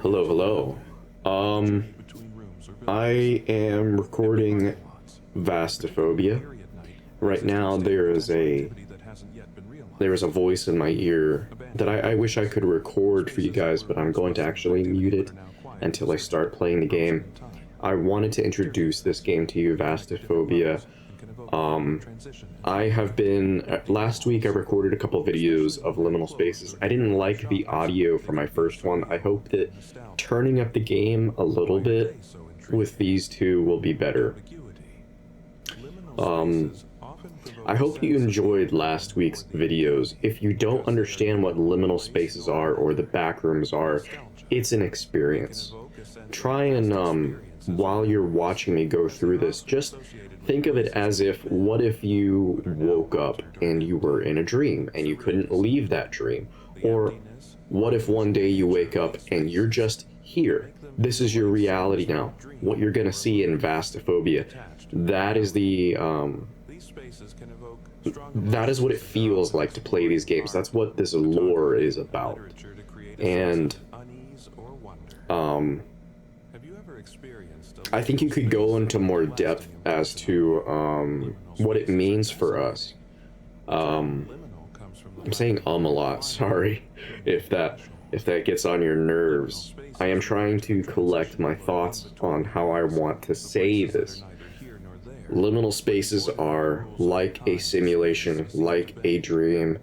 Hello, hello. I am recording Vastophobia. Right now there is a voice in my ear that I wish I could record for you guys, but I'm going to actually mute it until I start playing the game. I wanted to introduce this game to you, Vastophobia. I have been, last week I recorded a couple videos of liminal spaces. I didn't like the audio for my first one. I hope that turning up the game a little bit with these two will be better. I hope you enjoyed last week's videos. If you don't understand what liminal spaces are or the backrooms are, it's an experience. Try and, while you're watching me go through this, just think of it as if, what if you woke up and you were in a dream and you couldn't leave that dream? Or what if one day you wake up and you're just here? This is your reality now. What you're gonna see in Vastophobia. That is that is what it feels like to play these games. That's what this lore is about. And I think you could go into more depth as to what it means for us. I'm saying a lot, sorry if that gets on your nerves. I am trying to collect my thoughts on how I want to say this. Liminal spaces are like a simulation, like a dream.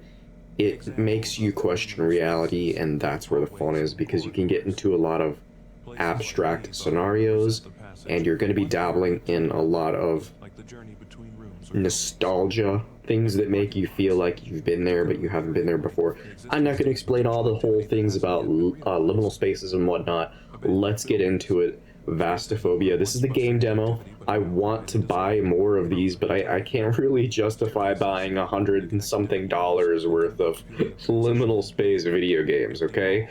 It makes you question reality, and that's where the fun is, because you can get into a lot of abstract scenarios, and you're going to be dabbling in a lot of nostalgia, things that make you feel like you've been there but you haven't been there before. I'm not going to explain all the whole things about liminal spaces and whatnot. Let's get into it. Vastophobia. This is the game demo. I want to buy more of these, but I can't really justify buying $100 and something worth of liminal space video games, okay?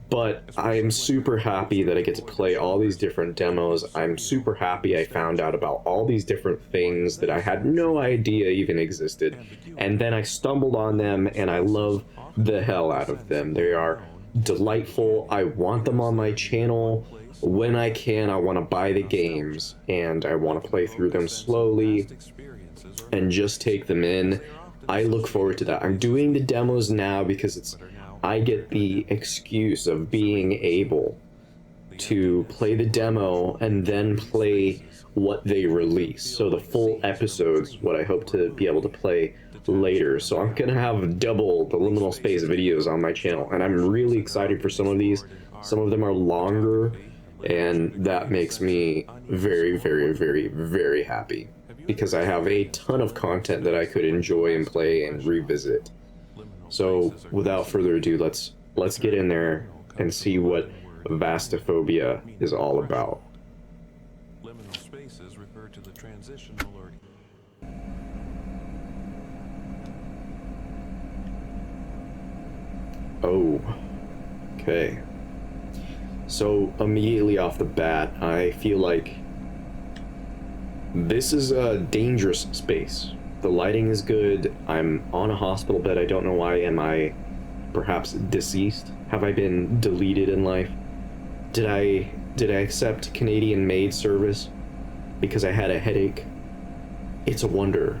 But I am super happy that I get to play all these different demos. I'm super happy I found out about all these different things that I had no idea even existed. And then I stumbled on them, and I love the hell out of them. They are delightful. I want them on my channel. When I can, I want to buy the games, and I want to play through them slowly and just take them in. I look forward to that. I'm doing the demos now because I get the excuse of being able to play the demo and then play what they release. So the full episodes, what I hope to be able to play later. So I'm gonna have double the liminal space videos on my channel, and I'm really excited for some of these. Some of them are longer, and that makes me very, very, very, very happy, because I have a ton of content that I could enjoy and play and revisit. So without further ado, let's get in there and see what Vastophobia is all about. Liminal spaces refer to the transitional or okay. So immediately off the bat, I feel like this is a dangerous space. The lighting is good. I'm on a hospital bed. I don't know why. Am I perhaps deceased? Have I been deleted in life? Did I accept Canadian maid service because I had a headache? It's a wonder.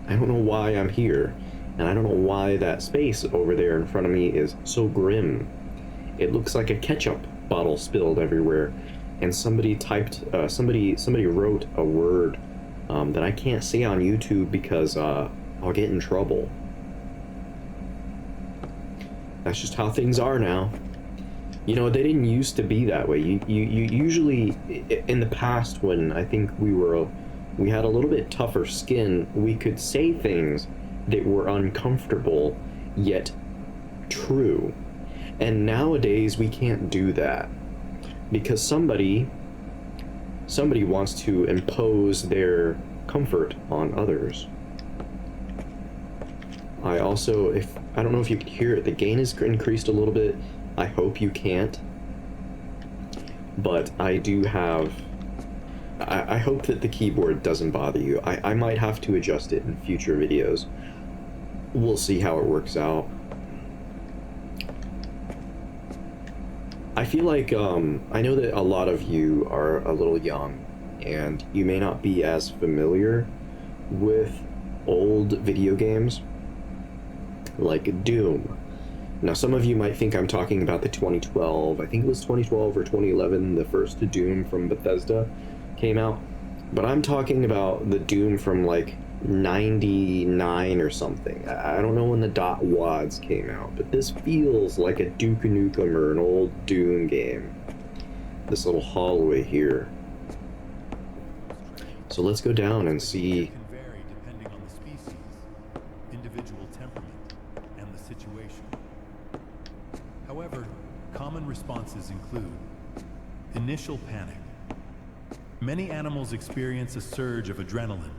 I don't know why I'm here, and I don't know why that space over there in front of me is so grim. It looks like a ketchup bottle spilled everywhere, and somebody wrote a word that I can't say on YouTube because I'll get in trouble. That's just how things are now. You know, they didn't used to be that way. You usually, in the past, when I think we had a little bit tougher skin, we could say things that were uncomfortable yet true. And nowadays we can't do that because somebody wants to impose their comfort on others. I also, I don't know if you can hear it, the gain is increased a little bit. I hope you can't, but I do have, I hope that the keyboard doesn't bother you. I might have to adjust it in future videos. We'll see how it works out. I feel like I know that a lot of you are a little young, and you may not be as familiar with old video games like Doom. Now, some of you might think I'm talking about the 2012, I think it was 2012 or 2011, the first Doom from Bethesda came out. But I'm talking about the Doom from like 99 or something. I don't know when the dot wads came out, but this feels like a Duke Nukem or an old Doom game. This little hallway here. So let's go down and see. Can vary depending on the species, individual temperament, and the situation. However, common responses include initial panic. Many animals experience a surge of adrenaline,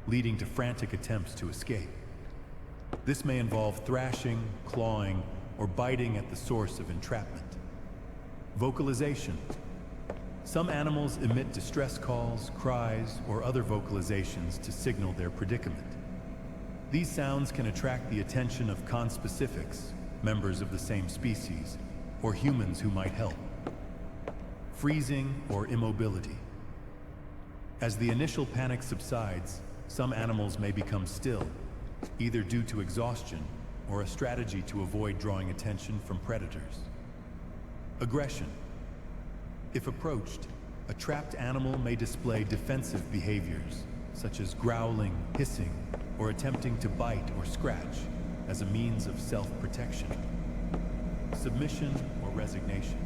leading to frantic attempts to escape. This may involve thrashing, clawing, or biting at the source of entrapment. Vocalization. Some animals emit distress calls, cries, or other vocalizations to signal their predicament. These sounds can attract the attention of conspecifics, members of the same species, or humans who might help. Freezing or immobility. As the initial panic subsides, some animals may become still, either due to exhaustion or a strategy to avoid drawing attention from predators. Aggression. If approached, a trapped animal may display defensive behaviors, such as growling, hissing, or attempting to bite or scratch as a means of self-protection. Submission or resignation.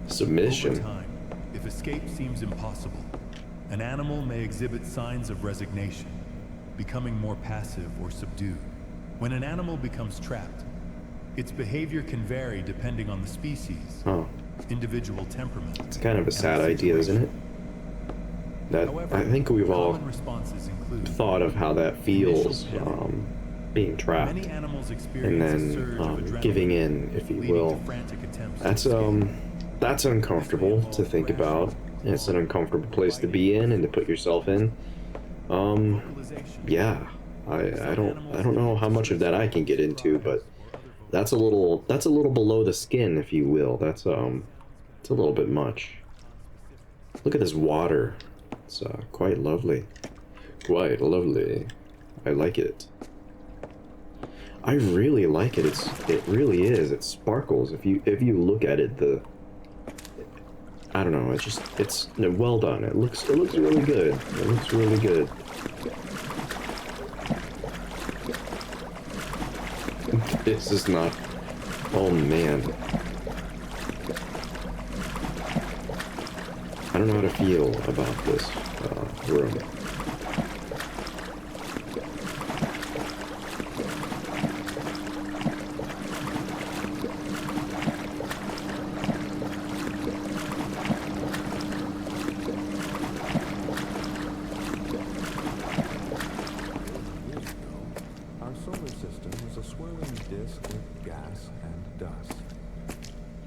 Submission. Over time, if escape seems impossible, an animal may exhibit signs of resignation, becoming more passive or subdued. When an animal becomes trapped, its behavior can vary depending on the species, individual temperament. It's kind of a sad idea, isn't it? That However, I think we've all responses include thought of how that feels, being trapped, many animals and experience a surge of then adrenaline, giving in, if you leading will. to frantic attempts to That's escape. that's uncomfortable to think about. It's an uncomfortable place to be in and to put yourself in. Vocalization. Yeah, I don't know how much of that I can get into, but that's a little below the skin, if you will. It's a little bit much. Look at this water. It's quite lovely. Quite lovely. I like it. I really like it. It really is. It sparkles. If you look at it, I don't know. It's well done. It looks really good. It looks really good. This is not. Oh man. I don't know how to feel about this room. Our solar system is a swirling disk of gas and dust.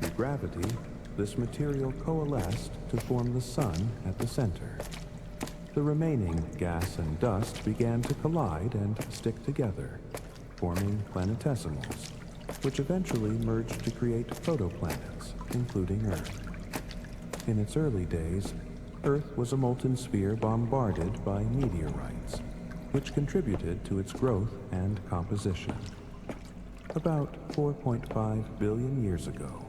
Through gravity, this material coalesced to form the sun at the center. The remaining gas and dust began to collide and stick together, forming planetesimals, which eventually merged to create protoplanets, including Earth. In its early days, Earth was a molten sphere bombarded by meteorites, which contributed to its growth and composition. About 4.5 billion years ago,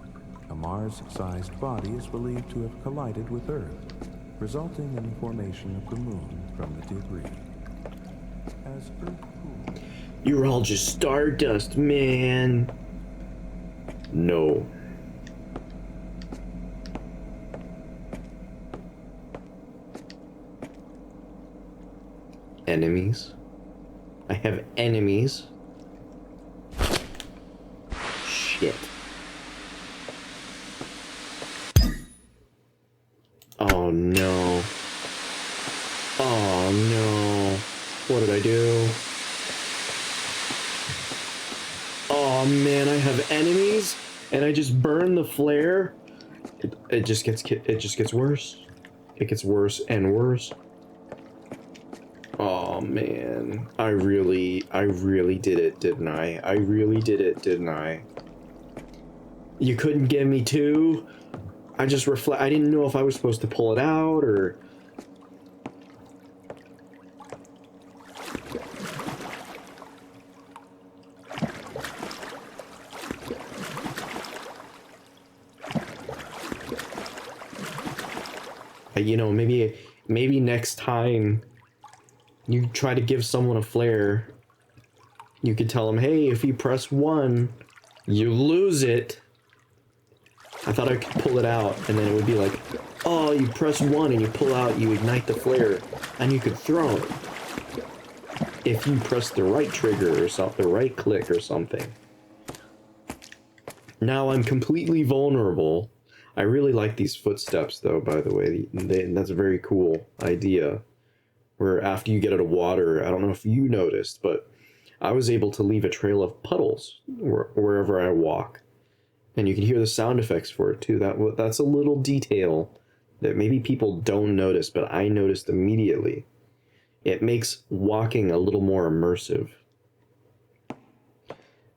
a Mars-sized body is believed to have collided with Earth, resulting in the formation of the Moon from the debris. As Earth cooled... You're all just stardust, man. No. Enemies? I have enemies? Shit. Oh no. Oh no. What did I do? Oh man, I have enemies and I just burn the flare. It just gets worse. It gets worse and worse. Oh man, I really did it, didn't I? I really did it, didn't I? You couldn't get me too? I just reflect. I didn't know if I was supposed to pull it out or. You know, maybe next time you try to give someone a flare, you could tell them, hey, if you press 1, you lose it. I thought I could pull it out, and then it would be like, oh, you press 1 and you pull out, you ignite the flare, and you could throw it. If you press the right trigger or something, the right click or something. Now I'm completely vulnerable. I really like these footsteps, though, by the way. That's a very cool idea. Where after you get out of water, I don't know if you noticed, but I was able to leave a trail of puddles wherever I walk. And you can hear the sound effects for it, too. That's a little detail that maybe people don't notice, but I noticed immediately. It makes walking a little more immersive.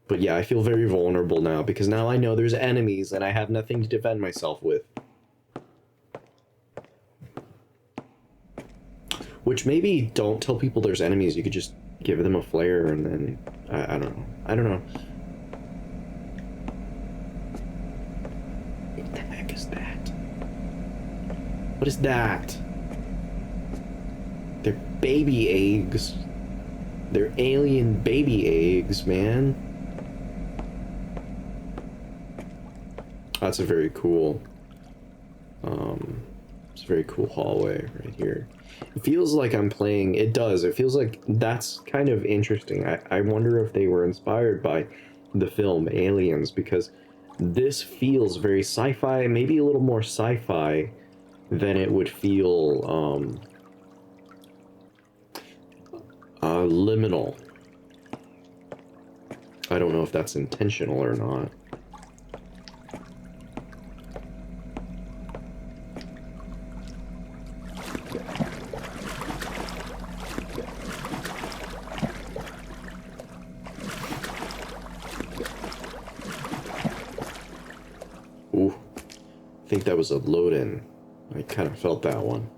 But yeah, I feel very vulnerable now, because now I know there's enemies and I have nothing to defend myself with. Which maybe don't tell people there's enemies, you could just give them a flare and then... I don't know. I don't know. What the heck is that? What is that? They're baby eggs. They're alien baby eggs, man. That's a very cool, it's a very cool hallway right here. It feels like I'm playing, it does, it feels like that's kind of interesting. I wonder if they were inspired by the film Aliens, because this feels very sci-fi, maybe a little more sci-fi than it would feel, Liminal. I don't know if that's intentional or not. Ooh, I think that was a load-in. I kind of felt that one.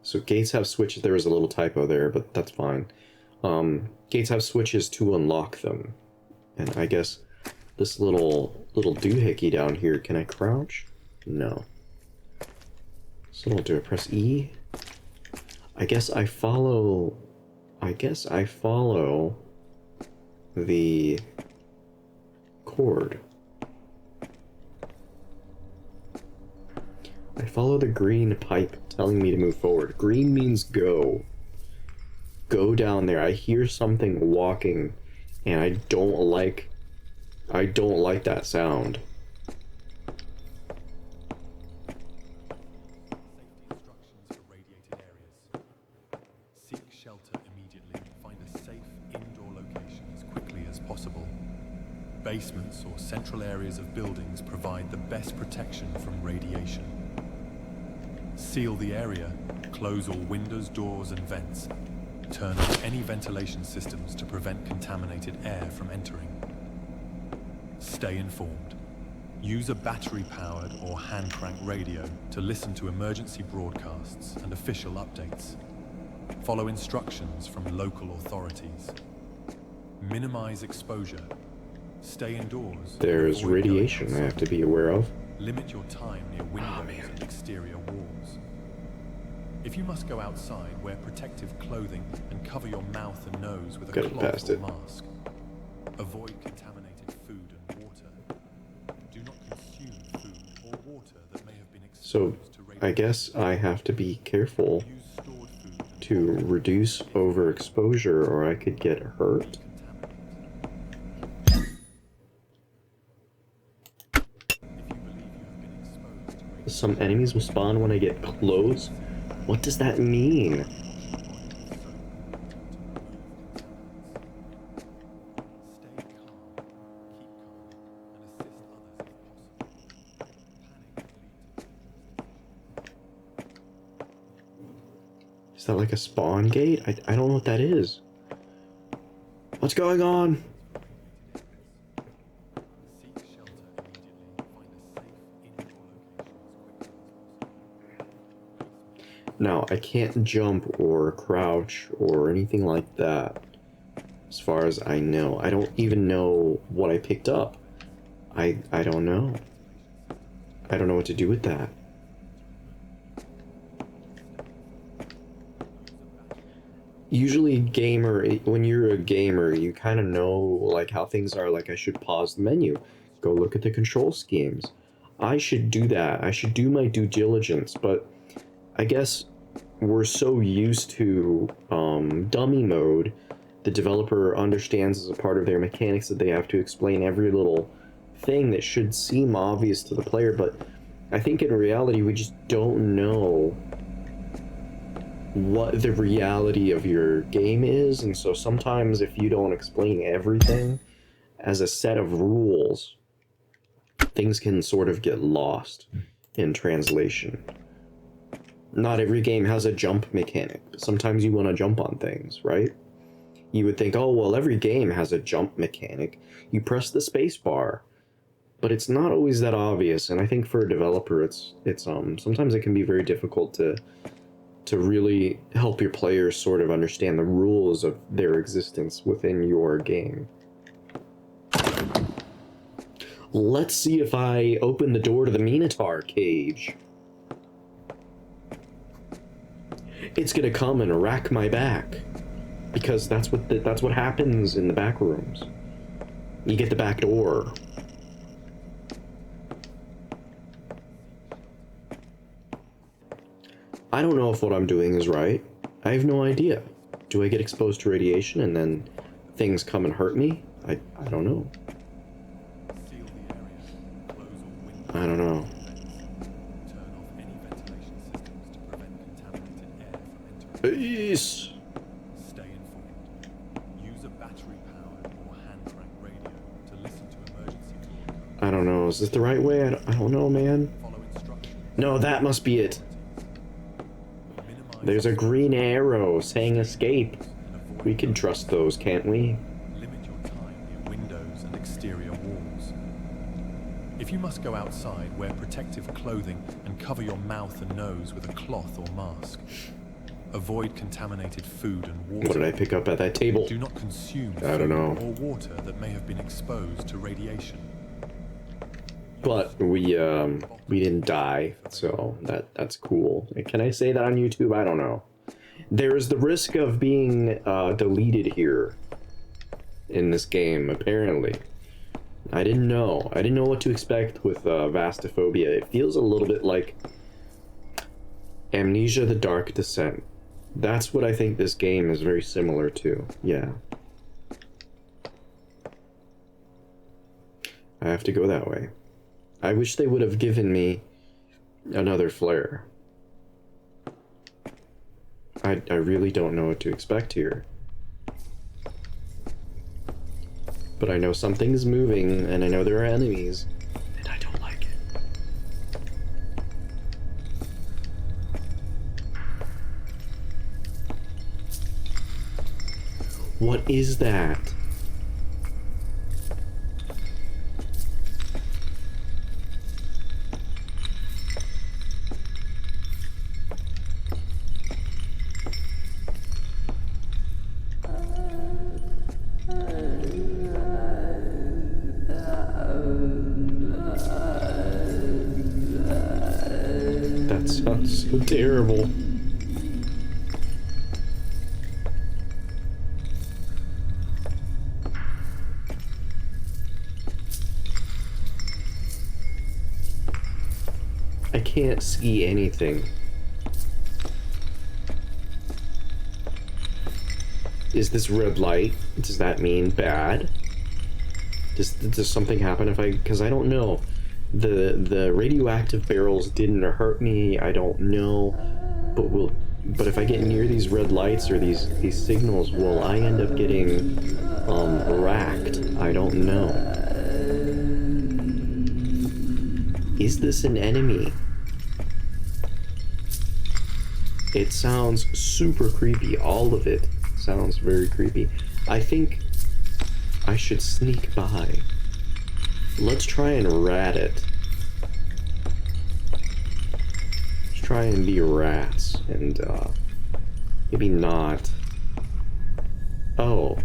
So gates have switches. There was a little typo there, but that's fine. Gates have switches to unlock them. And I guess this little doohickey down here, can I crouch? No. So do I press E? I guess I follow the cord. I follow the green pipe telling me to move forward. Green means go. Go down there. I hear something walking and I don't like that sound. Instructions for radiated areas. Seek shelter immediately. Find a safe indoor location as quickly as possible. Basements or central areas of buildings provide the best protection from radiation. Seal the area, close all windows, doors, and vents. Turn off any ventilation systems to prevent contaminated air from entering. Stay informed. Use a battery-powered or hand-crank radio to listen to emergency broadcasts and official updates. Follow instructions from local authorities. Minimize exposure. Stay indoors. There's radiation I have to be aware of. Limit your time near windows and exterior walls. If you must go outside, wear protective clothing and cover your mouth and nose with a cloth or mask. Avoid contaminated food and water. Do not consume food or water that may have been exposed to radiation. I guess I have to be careful to reduce overexposure or I could get hurt. Some enemies will spawn when I get close. What does that mean? Is that like a spawn gate? I don't know what that is. What's going on? Now, I can't jump or crouch or anything like that, as far as I know. I don't even know what I picked up. I don't know. I don't know what to do with that. Usually when you're a gamer, you kind of know like how things are. Like, I should pause the menu, go look at the control schemes. I should do that. I should do my due diligence, but I guess we're so used to dummy mode. The developer understands as a part of their mechanics that they have to explain every little thing that should seem obvious to the player, but I think in reality we just don't know what the reality of your game is, and so sometimes if you don't explain everything as a set of rules, things can sort of get lost in translation. Not every game has a jump mechanic, but sometimes you want to jump on things, right? You would think, oh, well, every game has a jump mechanic. You press the space bar, but it's not always that obvious, and I think for a developer, it's sometimes it can be very difficult to really help your players sort of understand the rules of their existence within your game. Let's see if I open the door to the Minotaur cage. It's gonna come and rack my back, because that's what happens in the back rooms. You get the back door. I don't know if what I'm doing is right. I have no idea. Do I get exposed to radiation and then things come and hurt me? I don't know. I don't know. Peace. Stay informed. Use a battery-powered or hand-crank radio to listen to emergency calls. I don't know. Is this the right way? I don't know, man. Follow instructions. No, that must be it. There's a green arrow saying escape. We can trust those, can't we? Limit your time near windows and exterior walls. If you must go outside, wear protective clothing and cover your mouth and nose with a cloth or mask. Avoid contaminated food and water. What did I pick up at that table? Do not consume I don't know. food or water that may have been exposed to radiation. But we didn't die, so that's cool. Can I say that on YouTube? I don't know. There is the risk of being deleted here in this game, apparently. I didn't know. I didn't know what to expect with Vastophobia. It feels a little bit like Amnesia: The Dark Descent. That's what I think this game is very similar to. Yeah. I have to go that way. I wish they would have given me another flare. I really don't know what to expect here. But I know something's moving, and I know there are enemies, and I don't like it. What is that? That sounds so terrible. I can't see anything. Is this red light? Does that mean bad? Does something happen if because I don't know. The radioactive barrels didn't hurt me. I don't know, but if I get near these red lights or these signals, will I end up getting racked? I don't know. Is this an enemy? It sounds super creepy. All of it sounds very creepy. I think I should sneak by. Let's try and rat it. Let's try and be rats and maybe not. Oh.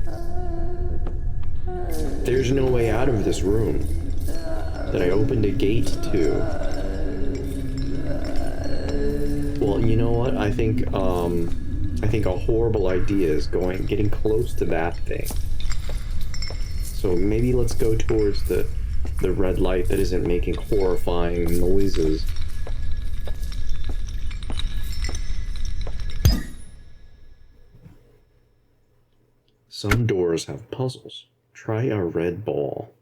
There's no way out of this room that I opened a gate to. Well, you know what? I think a horrible idea is getting close to that thing. So maybe let's go towards the red light that isn't making horrifying noises. Some doors have puzzles. Try a red ball.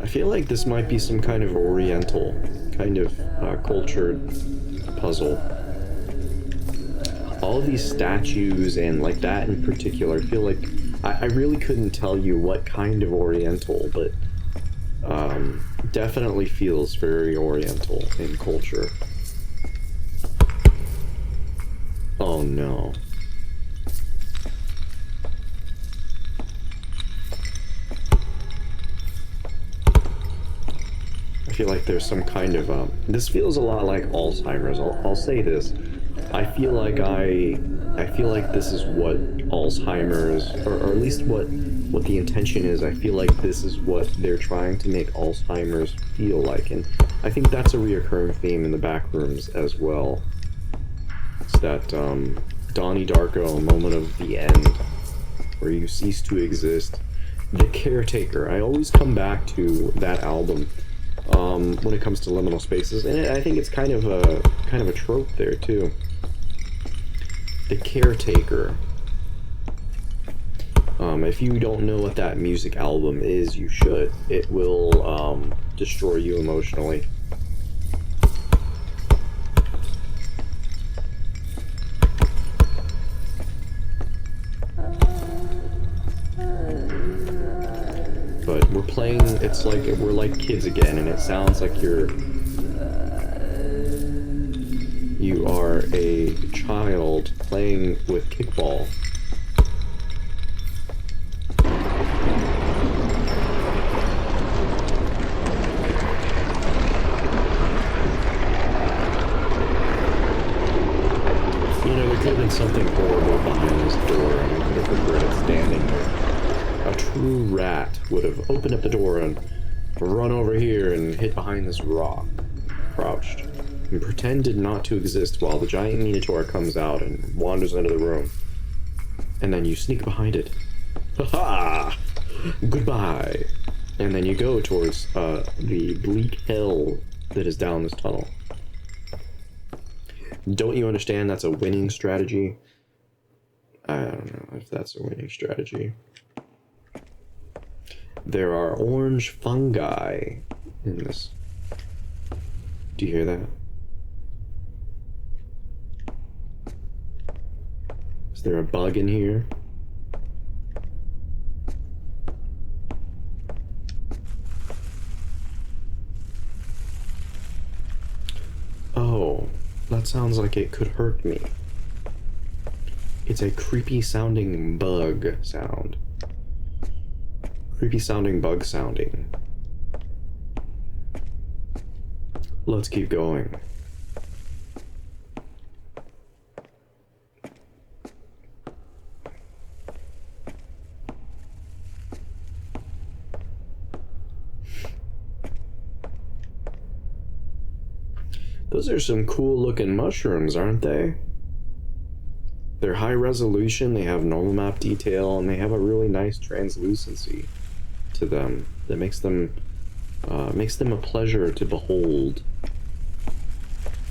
I feel like this might be some kind of oriental, kind of cultured puzzle. All of these statues and like that in particular, I feel like I really couldn't tell you what kind of oriental, but definitely feels very oriental in culture. Oh no. I feel like there's some kind of this feels a lot like Alzheimer's. I'll say this. I feel like this is what Alzheimer's, or at least what the intention is. I feel like this is what they're trying to make Alzheimer's feel like, and I think that's a reoccurring theme in the back rooms as well. It's that Donnie Darko moment of the end, where you cease to exist. The Caretaker. I always come back to that album when it comes to liminal spaces, and I think it's kind of a trope there too. The Caretaker. If you don't know what that music album is, you should. It will destroy you emotionally. But we're playing, it's like we're like kids again, and it sounds like you are a child playing with kickball. Something horrible behind this door, and we could have regretted standing there. A true rat would have opened up the door and run over here and hid behind this rock, crouched, and pretended not to exist while the giant Minotaur comes out and wanders into the room. And then you sneak behind it. Ha-ha! Goodbye! And then you go towards the bleak hell that is down this tunnel. Don't you understand that's a winning strategy? I don't know if that's a winning strategy. There are orange fungi in this. Do you hear that? Is there a bug in here? Oh. That sounds like it could hurt me. It's a creepy sounding bug sound. Creepy sounding bug sounding. Let's keep going. Those are some cool looking mushrooms, aren't they? They're high resolution, they have normal map detail, and they have a really nice translucency to them that makes them a pleasure to behold.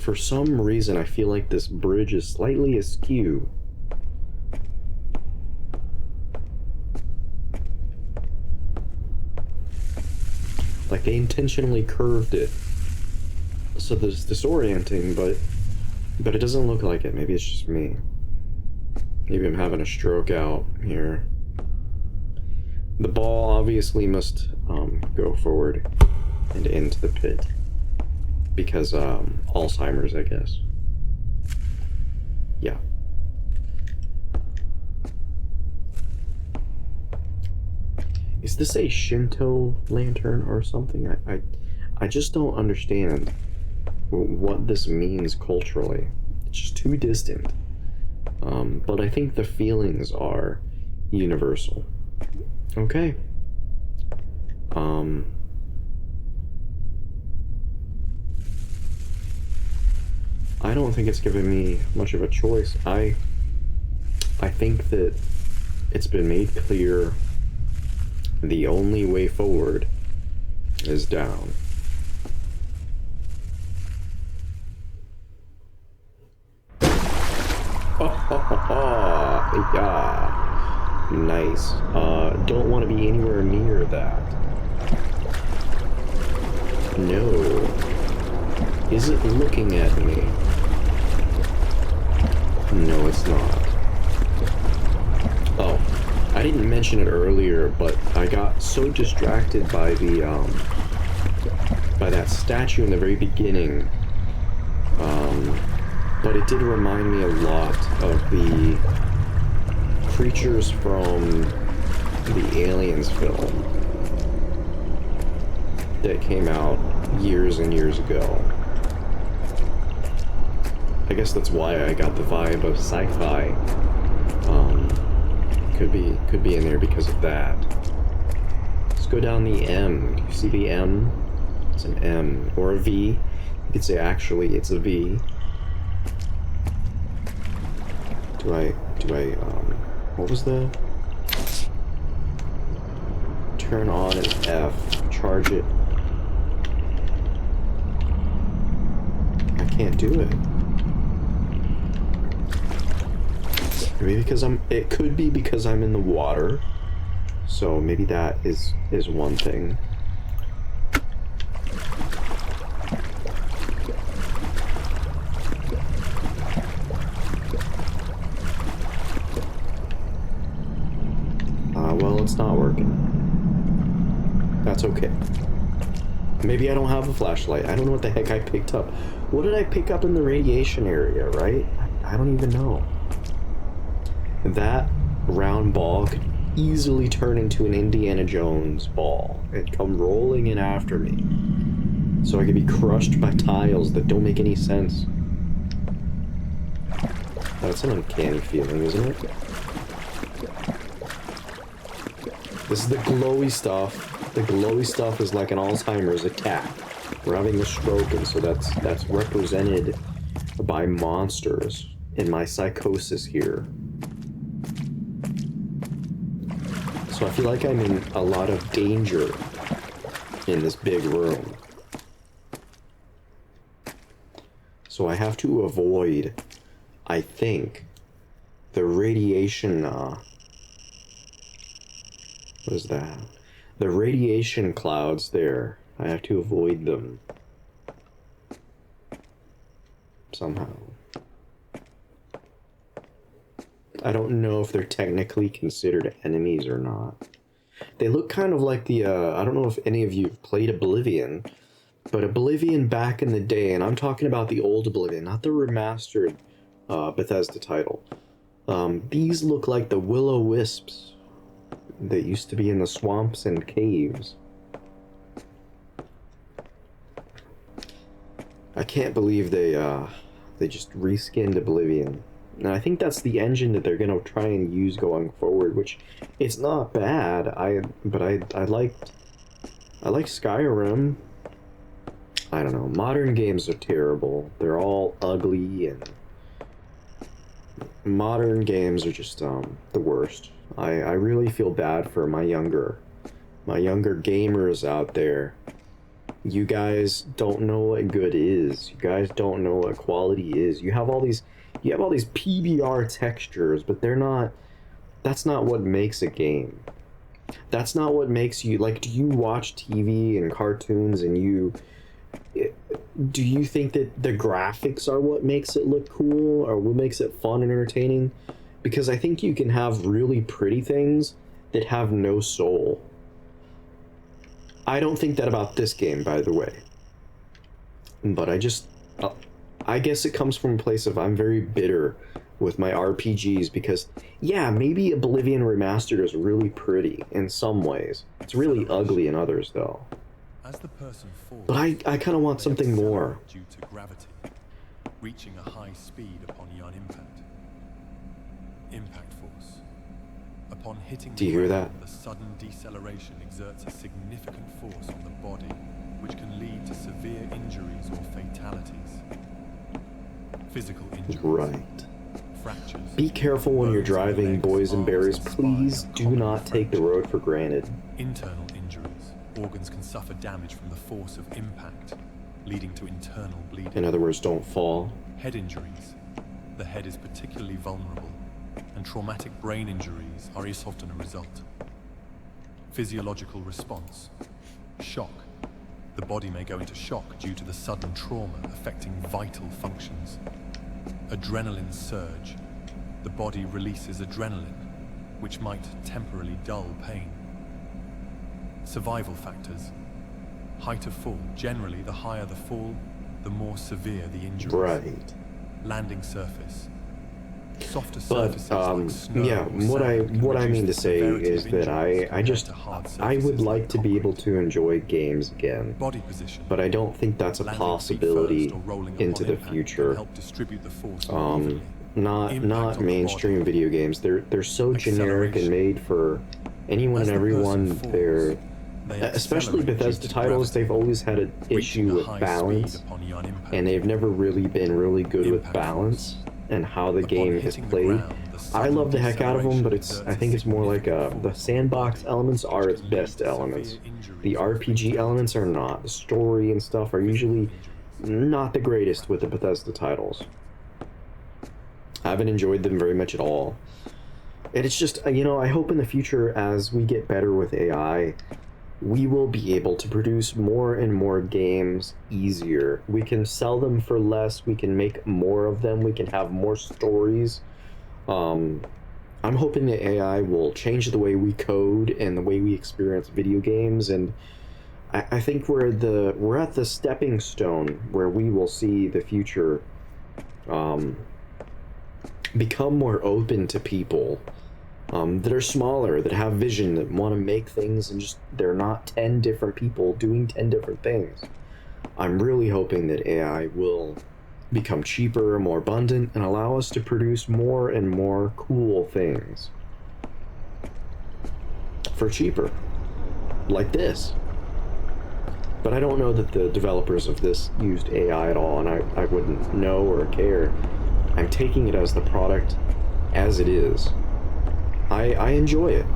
For some reason, I feel like this bridge is slightly askew. Like they intentionally curved it. So this disorienting, but it doesn't look like it. Maybe it's just me. Maybe I'm having a stroke out here. The ball obviously must go forward and into the pit. Because Alzheimer's, I guess. Yeah. Is this a Shinto lantern or something? I just don't understand what this means culturally. It's just too distant. But I think the feelings are universal. Okay. I don't think it's given me much of a choice. I think that it's been made clear the only way forward is down. Yeah. Nice. Don't want to be anywhere near that. No. Is it looking at me? No, it's not. Oh, I didn't mention it earlier, but I got so distracted by the, by that statue in the very beginning. But it did remind me a lot of the creatures from the Aliens film that came out years and years ago. I guess that's why I got the vibe of sci-fi. Could be in there because of that. Let's go down the M. Do you see the M? It's an M or a V. You could say actually it's a V. What was the? Turn on an F, charge it. I can't do it. Maybe because it could be because I'm in the water. So maybe that is one thing. Well, it's not working. That's okay. Maybe I don't have a flashlight. I don't know what the heck I picked up. What did I pick up in the radiation area, right? I don't even know. That round ball could easily turn into an Indiana Jones ball and come rolling in after me. So I could be crushed by tiles that don't make any sense. That's an uncanny feeling, isn't it? This is the glowy stuff. The glowy stuff is like an Alzheimer's attack. We're having a stroke, and so that's represented by monsters in my psychosis here. So I feel like I'm in a lot of danger in this big room. So I have to avoid, I think, the radiation, what is that? The radiation clouds there. I have to avoid them. Somehow. I don't know if they're technically considered enemies or not. They look kind of like the, I don't know if any of you have played Oblivion, but Oblivion back in the day, and I'm talking about the old Oblivion, not the remastered Bethesda title. These look like the will-o-wisps that used to be in the swamps and caves. I can't believe they just reskinned Oblivion. And I think that's the engine that they're gonna try and use going forward, which it's not bad. I liked Skyrim. I don't know. Modern games are terrible. They're all ugly, and modern games are just the worst. I really feel bad for my younger gamers out there. You guys don't know what good is. You guys don't know what quality is. You have all these PBR textures, but that's not what makes a game. That's not what makes you, like, do you watch TV and cartoons and do you think that the graphics are what makes it look cool or what makes it fun and entertaining? Because I think you can have really pretty things that have no soul. I don't think that about this game, by the way. But I guess it comes from a place of I'm very bitter with my RPGs because, yeah, maybe Oblivion Remastered is really pretty in some ways. It's really ugly in others, though. As the person falls, But I kind of want something more. due to gravity, reaching a high speed upon yon impact. Impact force. Upon hitting Do you the hear ground, that? the sudden deceleration exerts a significant force on the body, which can lead to severe injuries or fatalities. Physical injuries. Right. Fractures. Be careful when you're bones in the driving, legs, boys and arms, berries. spine Please are do common not take the road for granted. Internal injuries. Organs can suffer damage from the force of impact, leading to internal bleeding. In other words, don't fall. Head injuries. The head is particularly vulnerable, and traumatic brain injuries are often a result. Physiological response. Shock. The body may go into shock due to the sudden trauma affecting vital functions. Adrenaline surge. The body releases adrenaline, which might temporarily dull pain. Survival factors. Height of fall. Generally, the higher the fall, the more severe the injuries. Right. Landing surface. Softer But surfaces like snow yeah, or what sand can I reduce mean the to say severity is of that injuries I compared to hard I would surfaces like to be able concrete. to enjoy games again, Body position. but I don't think that's a Landing feet possibility first or rolling into upon the impact can future. help distribute the force more evenly. Not Impact on the mainstream body. video games. They're so generic and Acceleration. made for anyone As and the everyone. person falls, They're they especially accelerate due Bethesda to titles. gravity, They've always had an reaching issue a with high balance, speed upon yon impact. and they've never really been really good with Impact balance and how the Upon game is hitting the played. ground, the I sudden love the heck out of them, but it's deceleration I think it's more like exerts a the significant sandbox force on the elements body, are which its can lead best to elements. severe injuries The or RPG elements are not. The story and stuff are usually not the greatest with the Bethesda titles. I haven't enjoyed them very much at all. And it's just, I hope in the future, as we get better with AI, we will be able to produce more and more games easier. We can sell them for less, we can make more of them, we can have more stories. I'm hoping that AI will change the way we code and the way we experience video games, and I think we're at the stepping stone where we will see the future become more open to people that are smaller, that have vision, that want to make things, and just they're not 10 different people doing 10 different things. I'm really hoping that AI will become cheaper, more abundant, and allow us to produce more and more cool things for cheaper, like this. But I don't know that the developers of this used AI at all, and I wouldn't know or care. I'm taking it as the product as it is. I enjoy it.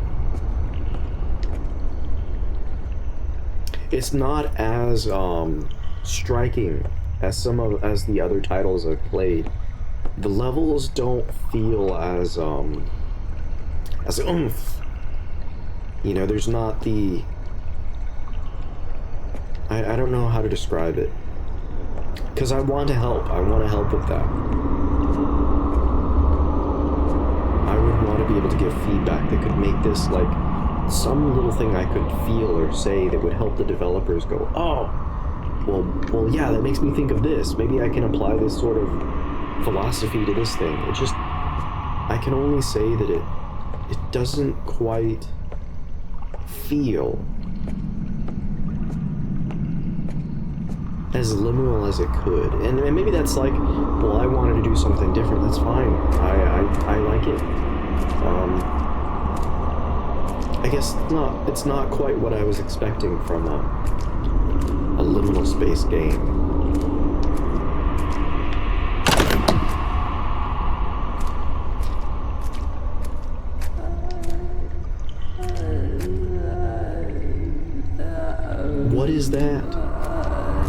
It's not as striking as as the other titles I've played. The levels don't feel as oomph. There's not the I don't know how to describe it. Because I want to help. I want to help with that. I would want to be able to give feedback that could make this like some little thing I could feel or say that would help the developers go, oh, well, yeah, that makes me think of this. Maybe I can apply this sort of philosophy to this thing. I can only say that it doesn't quite feel as liminal as it could, and maybe that's like, well, I wanted to do something different. That's fine. I like it. I guess it's not quite what I was expecting from a liminal space game. What is that?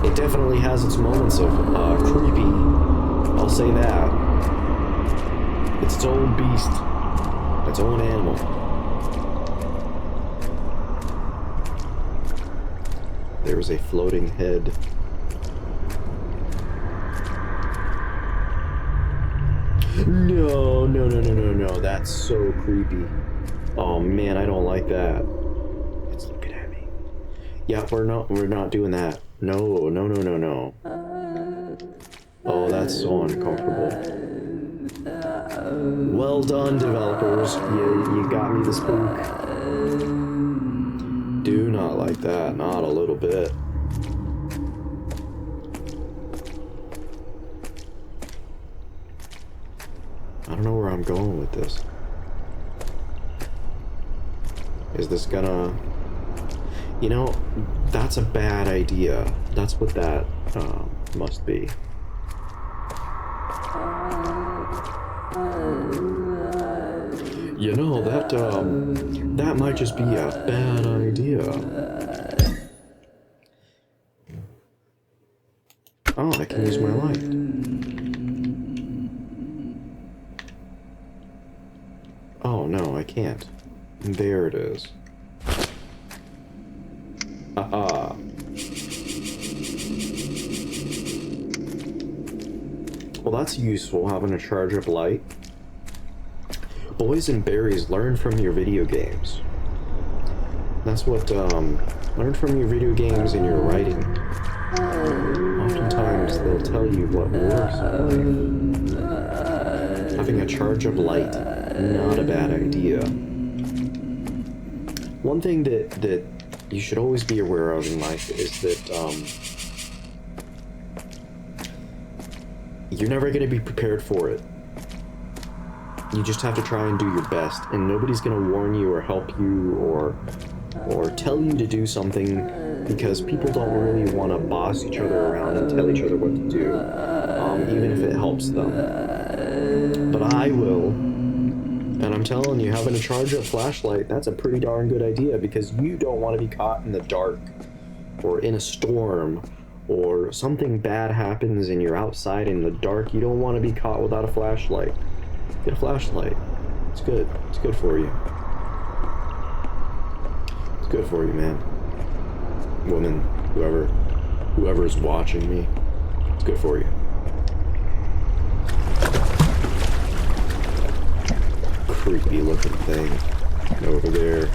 It definitely has its moments of creepy. I'll say that. It's its own beast. Its own animal. There's a floating head. No. That's so creepy. Oh man, I don't like that. It's looking at me. Yeah, we're not doing that. No, no, no, no, no. Oh, that's so uncomfortable. Well done, developers. You got me the spook. Do not like that, not a little bit. I don't know where I'm going with this. Is this gonna... You know, that's a bad idea. That's what that must be. You know, that might just be a bad idea. Oh, I can use my light. Oh, no, I can't. There it is. Haha. Well, that's useful, having a charge-up light. Boys and berries, learn from your video games. That's what, learn from your video games and your writing. Oftentimes, they'll tell you what works in life. Having a charge-up light, not a bad idea. One thing that you should always be aware of in life is that, you're never going to be prepared for it. You just have to try and do your best, and nobody's going to warn you or help you or tell you to do something, because people don't really want to boss each other around and tell each other what to do, even if it helps them. But I will, and I'm telling you, having a charge-up flashlight, that's a pretty darn good idea, because you don't want to be caught in the dark or in a storm, or something bad happens and you're outside in the dark. You don't want to be caught without a flashlight. Get a flashlight. It's good. It's good for you. It's good for you, man. Woman, whoever is watching me. It's good for you. Creepy looking thing over there.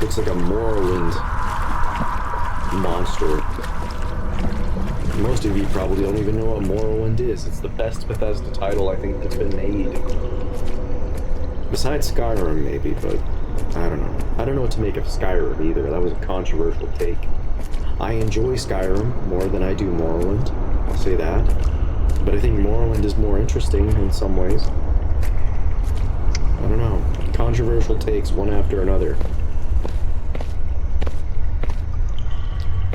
Looks like a Morrowind monster. Most of you probably don't even know what Morrowind is. It's the best Bethesda title I think that's been made. Besides Skyrim, maybe, but I don't know. I don't know what to make of Skyrim either. That was a controversial take. I enjoy Skyrim more than I do Morrowind. I'll say that. But I think Morrowind is more interesting in some ways. I don't know. Controversial takes one after another.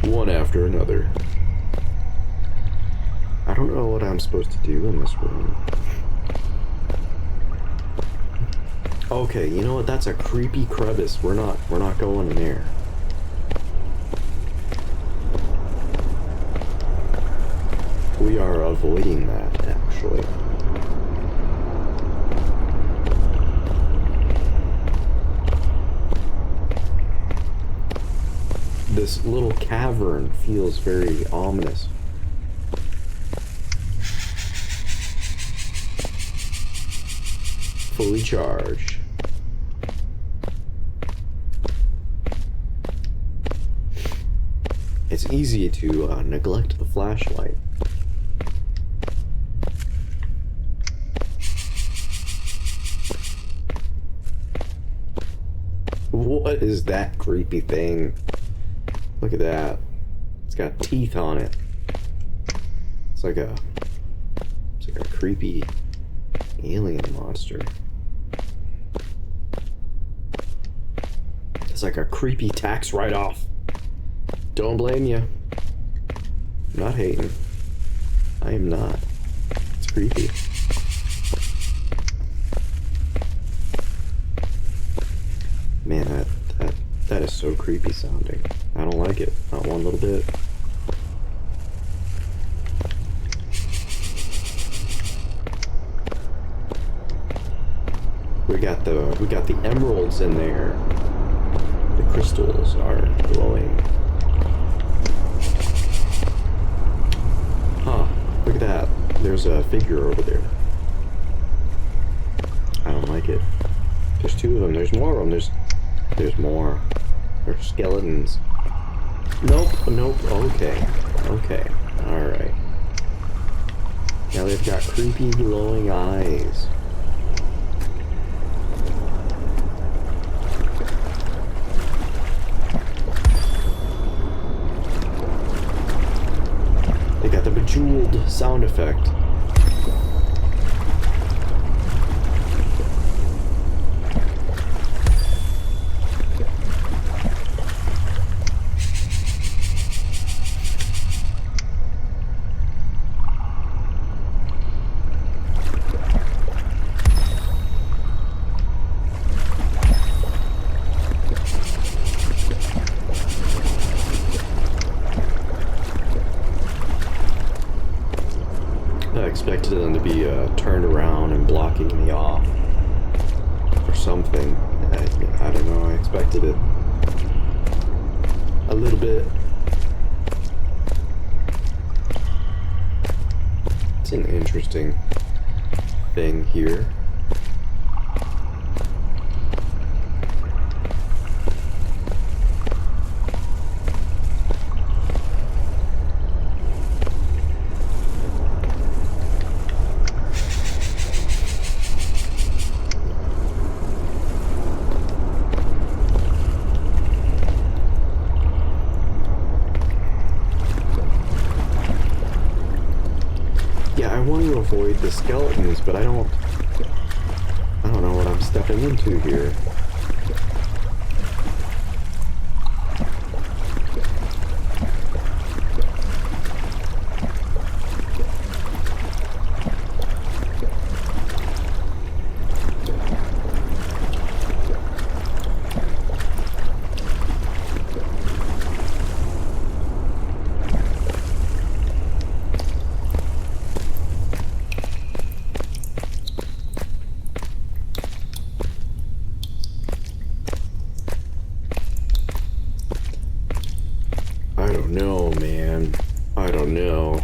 One after another. I don't know what I'm supposed to do in this room. Okay, you know what? That's a creepy crevice. We're not going in there. We are avoiding that, actually. This little cavern feels very ominous. Fully charged. It's easy to neglect the flashlight. What is that creepy thing? Look at that. It's got teeth on it. It's like a creepy alien monster. It's like a creepy tax write-off. Don't blame you. I'm not hating. I am not. It's creepy. Man, that is so creepy sounding. I don't like it. Not one little bit. We got the emeralds in there. The crystals are glowing. Huh, look at that. There's a figure over there. I don't like it. There's two of them. There's more of them. There's more. There's skeletons. Nope. Nope. Okay. Okay. Alright. Now they've got creepy glowing eyes. They got the bejeweled sound effect. I expected them to be turned around and blocking me off or something. I don't know, I expected it a little bit. It's an interesting thing here. I want to avoid the skeletons, but I don't know what I'm stepping into here. I don't know, man. I don't know.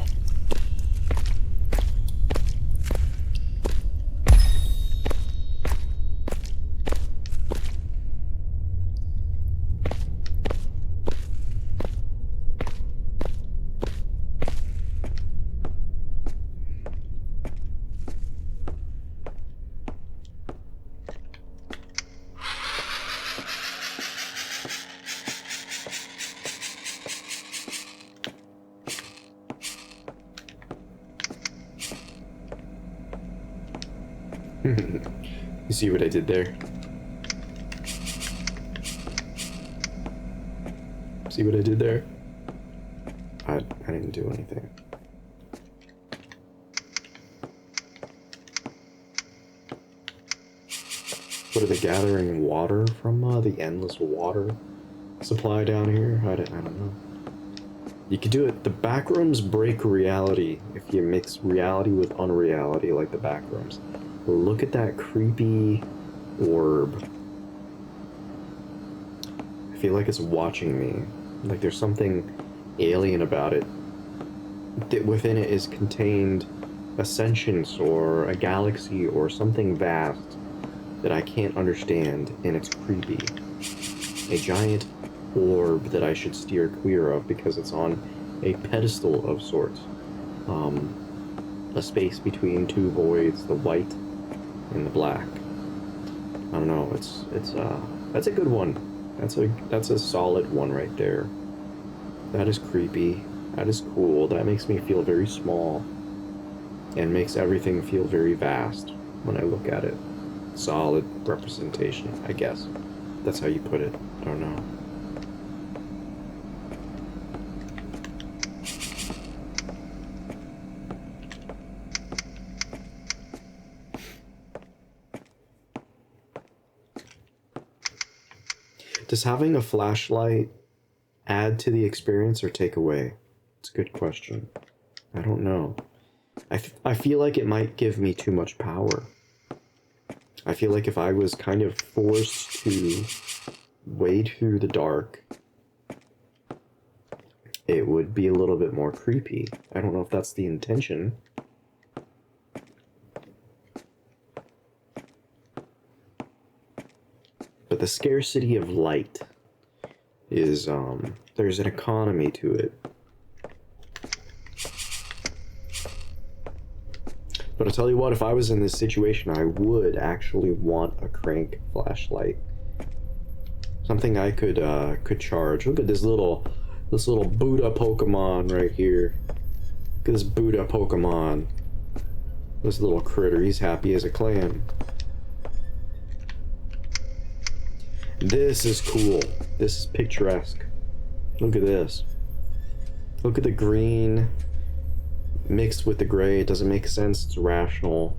You see what I did there? See what I did there? I didn't do anything. What are they gathering water from the endless water supply down here? I don't know. You could do it. The backrooms break reality if you mix reality with unreality like the backrooms. Look at that creepy orb. I feel like it's watching me. Like there's something alien about it. That within it is contained a sentience or a galaxy or something vast that I can't understand, and it's creepy. A giant orb that I should steer clear of because it's on a pedestal of sorts. A space between two voids, the white and the black. I don't know, that's a good one. That's a solid one right there. That is creepy. That is cool. That makes me feel very small and makes everything feel very vast when I look at it. Solid representation, I guess. That's how you put it. I don't know. Does having a flashlight add to the experience or take away? It's a good question. I don't know. I feel like it might give me too much power. I feel like if I was kind of forced to wade through the dark, it would be a little bit more creepy. I don't know if that's the intention. But the scarcity of light is, there's an economy to it. But I'll tell you what, if I was in this situation, I would actually want a crank flashlight. Something I could charge. Look at this little Buddha Pokemon right here. Look at this Buddha Pokemon. This little critter, he's happy as a clam. This is cool. This is picturesque. Look at this. Look at the green mixed with the gray. It doesn't make sense. It's rational.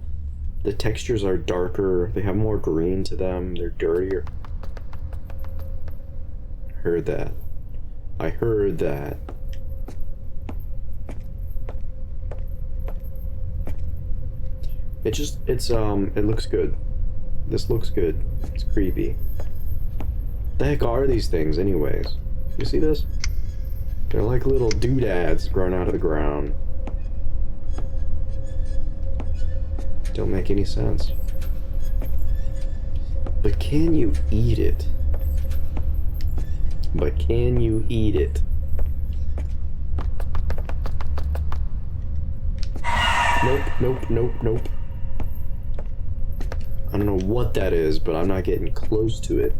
The textures are darker. They have more green to them. They're dirtier. Heard that. I heard that. It looks good. This looks good. It's creepy. The heck are these things anyways? You see this? They're like little doodads growing out of the ground. Don't make any sense. But can you eat it? But can you eat it? Nope. I don't know what that is, but I'm not getting close to it.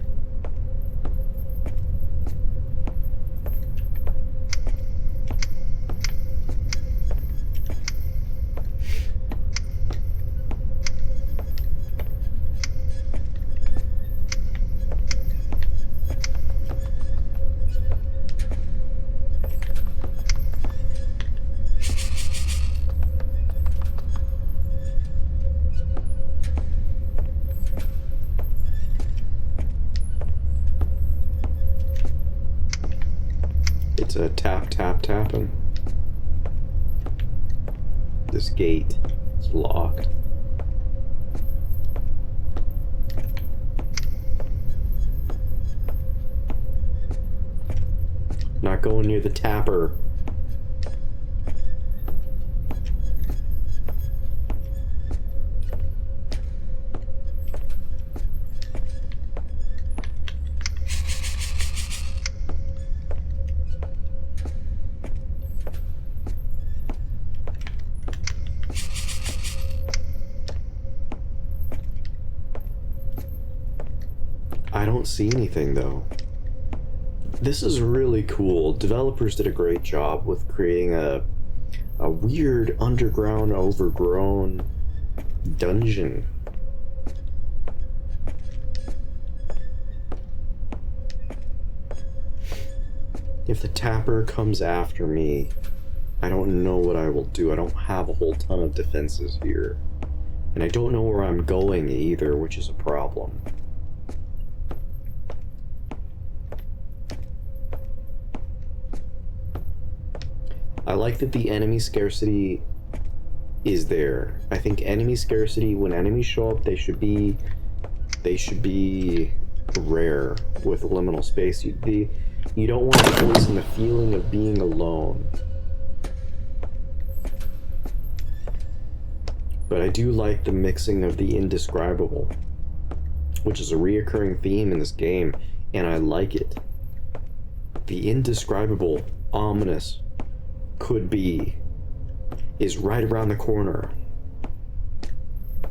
It's a tapping. This gate is locked. Not going near the tapper. I don't see anything though. This is really cool. Developers did a great job with creating a weird underground overgrown dungeon. If the tapper comes after me, I don't know what I will do. I don't have a whole ton of defenses here. And I don't know where I'm going either, which is a problem. I like that the enemy scarcity is there. I think enemy scarcity, when enemies show up, they should be rare with liminal space. You don't want to poison the feeling of being alone. But I do like the mixing of the indescribable, which is a reoccurring theme in this game, and I like it. The indescribable, ominous, could be, is right around the corner.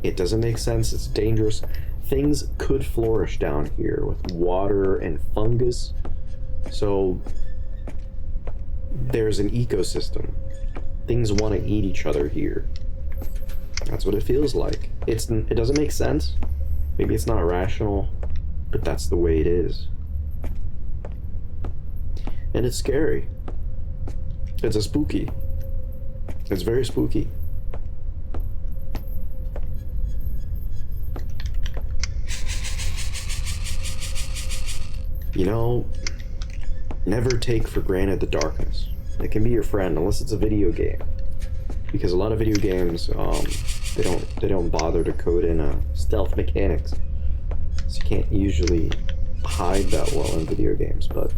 It doesn't make sense, it's dangerous. Things could flourish down here with water and fungus. So there's an ecosystem. Things want to eat each other here. That's what it feels like. It doesn't make sense. Maybe it's not rational, but that's the way it is. And it's scary. It's a spooky. It's very spooky. You know, never take for granted the darkness. It can be your friend, unless it's a video game. Because a lot of video games, they don't bother to code in stealth mechanics. So you can't usually hide that well in video games, but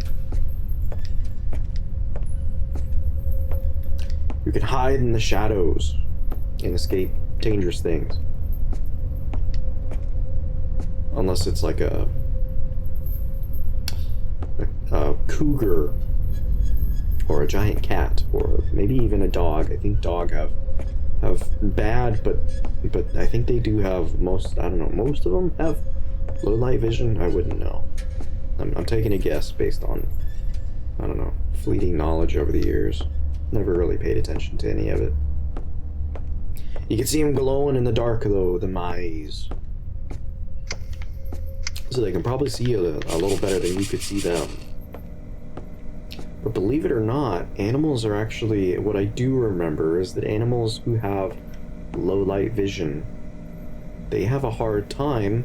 you can hide in the shadows and escape dangerous things. Unless it's like a a cougar, or a giant cat, or maybe even a dog. I think dog have bad, but I think they do have most. I don't know. Most of them have low light vision. I wouldn't know. I'm taking a guess based on, I don't know, fleeting knowledge over the years. Never really paid attention to any of it. You can see them glowing in the dark though, the mice. So they can probably see you a little better than you could see them. But believe it or not, animals are actually, what I do remember is that animals who have low light vision, they have a hard time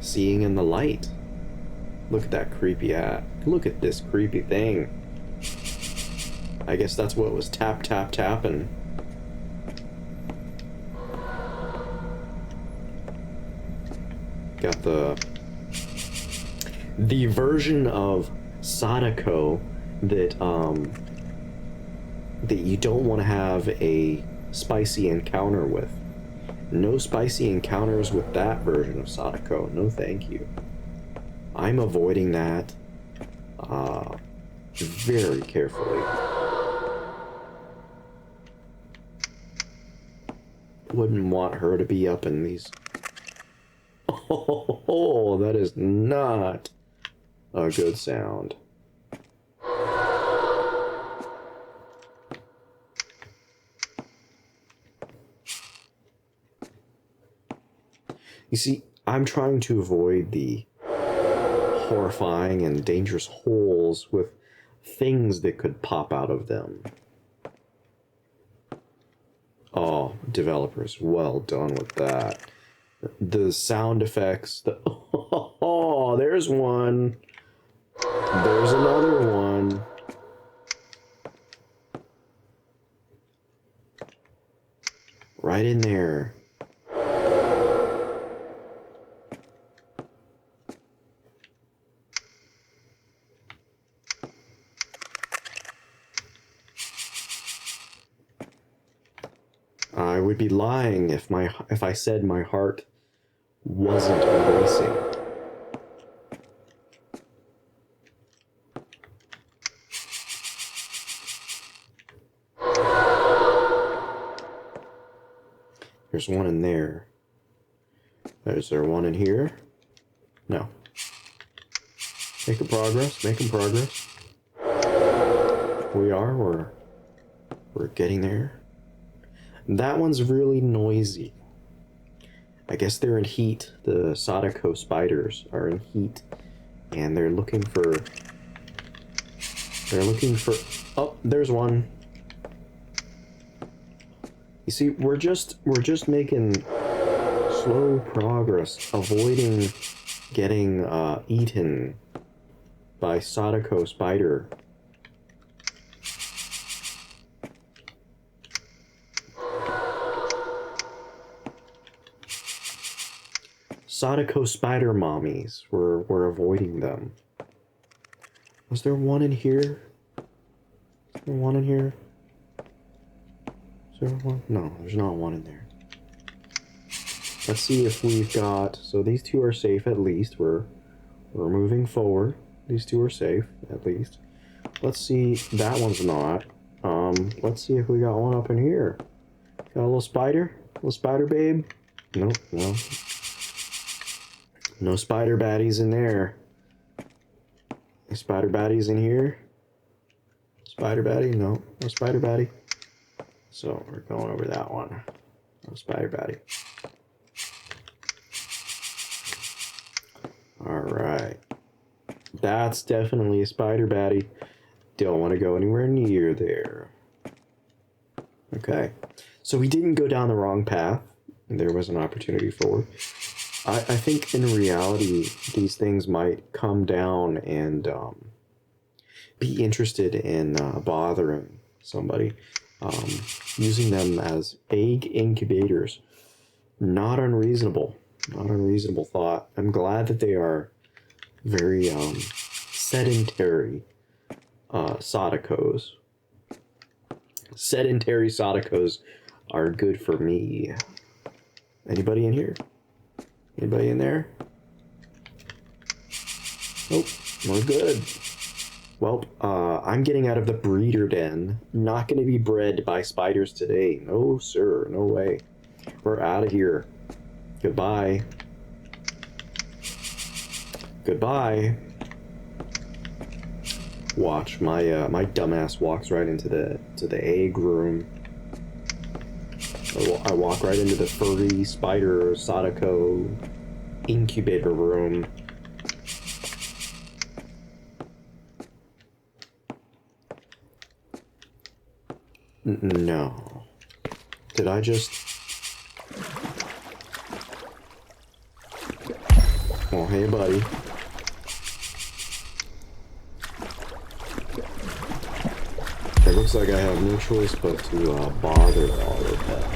seeing in the light. Look at that creepy hat. Look at this creepy thing. I guess that's what was tapping. Got the version of Sadako that that you don't want to have a spicy encounter with. No spicy encounters with that version of Sadako. No thank you. I'm avoiding that very carefully. Wouldn't want her to be up in these. Oh, that is not a good sound. You see, I'm trying to avoid the horrifying and dangerous holes with things that could pop out of them. Oh, developers, well done with that. The sound effects, oh, there's one. There's another one. Right in there. I would be lying if I said my heart wasn't racing. There's one in there. Is there one in here? No. Making progress, making progress. We're getting there. That one's really noisy. I guess they're in heat. The Sadako spiders are in heat, and they're looking for. Oh, there's one. You see, we're just making slow progress, avoiding getting eaten by Sadako spider. Sadako spider mommies. We're avoiding them. Was there one in here? Is there one in here? Is there one? No, there's not one in there. Let's see if we've got. So these two are safe at least. We're moving forward. These two are safe at least. Let's see. That one's not. Let's see if we got one up in here. Got a little spider? Little spider babe? Nope. No. No spider baddies in there. Any spider baddies in here? Spider baddie? No. No spider baddie. So we're going over that one. No spider baddie. Alright. That's definitely a spider baddie. Don't want to go anywhere near there. Okay. So we didn't go down the wrong path. There was an opportunity forward. I think in reality, these things might come down and be interested in bothering somebody. Using them as egg incubators. Not unreasonable. Not unreasonable thought. I'm glad that they are very sedentary Sadakos. Sedentary Sadakos are good for me. Anybody in here? Anybody in there? Nope. We're good. Well, I'm getting out of the breeder den. Not gonna be bred by spiders today. No, sir. No way. We're out of here. Goodbye. Goodbye. Watch, my dumbass walks right into the egg room. I walk right into the furry spider Sadako incubator room. No. Did I just... Oh, hey, buddy. It looks like I have no choice but to bother all of that.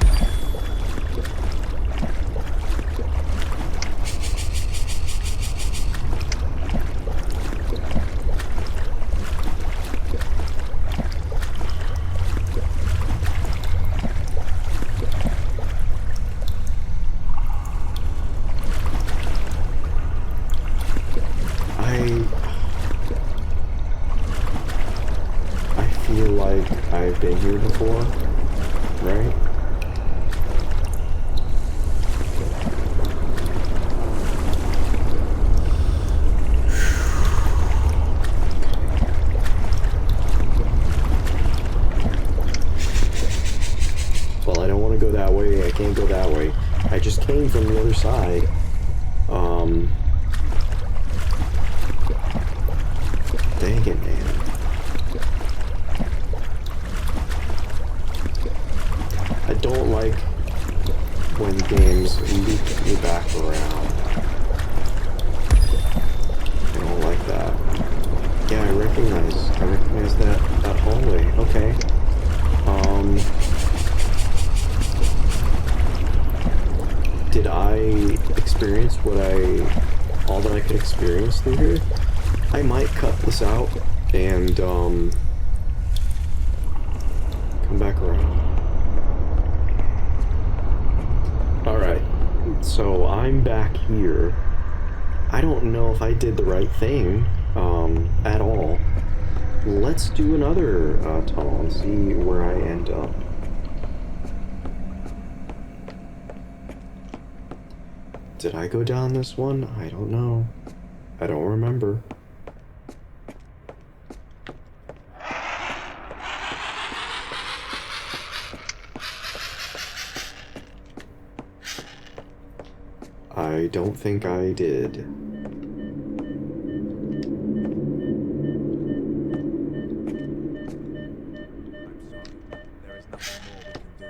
I feel like I've been here before, right? Well, I don't want to go that way. I can't go that way. I just came from the other side. Dang it, man. I don't like when games loop me back around. I don't like that. Yeah, I recognize that hallway. Okay. Did I experience all that I could experience through here? I might cut this out and come back around. Alright, so I'm back here. I don't know if I did the right thing at all. Let's do another tunnel and see where I end up. Did I go down this one? I don't know. I don't remember. I don't think I did. There is nothing more we can do.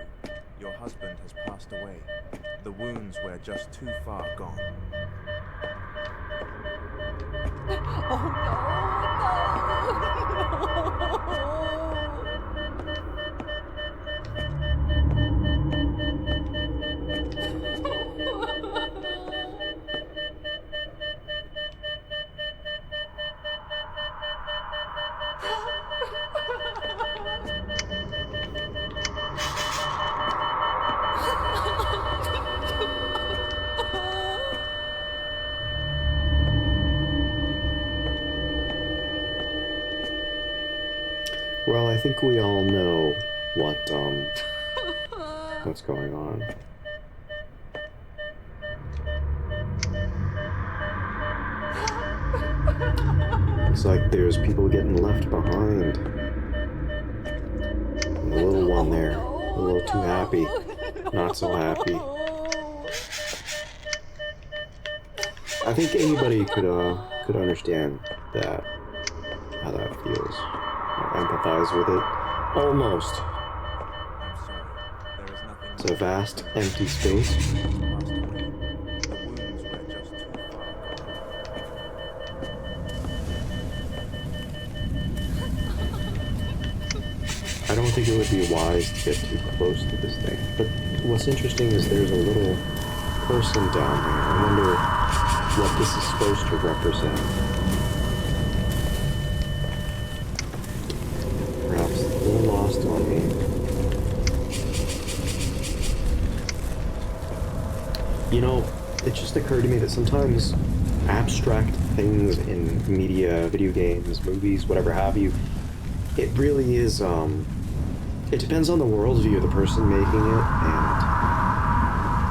Your husband has passed away. The wounds were just too far gone. Well, I think we all know what's going on. Looks like there's people getting left behind. And the little one there, a little too happy, not so happy. I think anybody could understand that, how that feels. Empathize with it. Almost. I'm sorry. There is nothing It's a vast, empty space. passed away. The wounds were just too far gone. I don't think it would be wise to get too close to this thing. But what's interesting is there's a little person down there. I wonder what this is supposed to represent. Perhaps a little lost on me. You know, it just occurred to me that sometimes abstract things in media, video games, movies, whatever have you, it really is, it depends on the worldview of the person making it and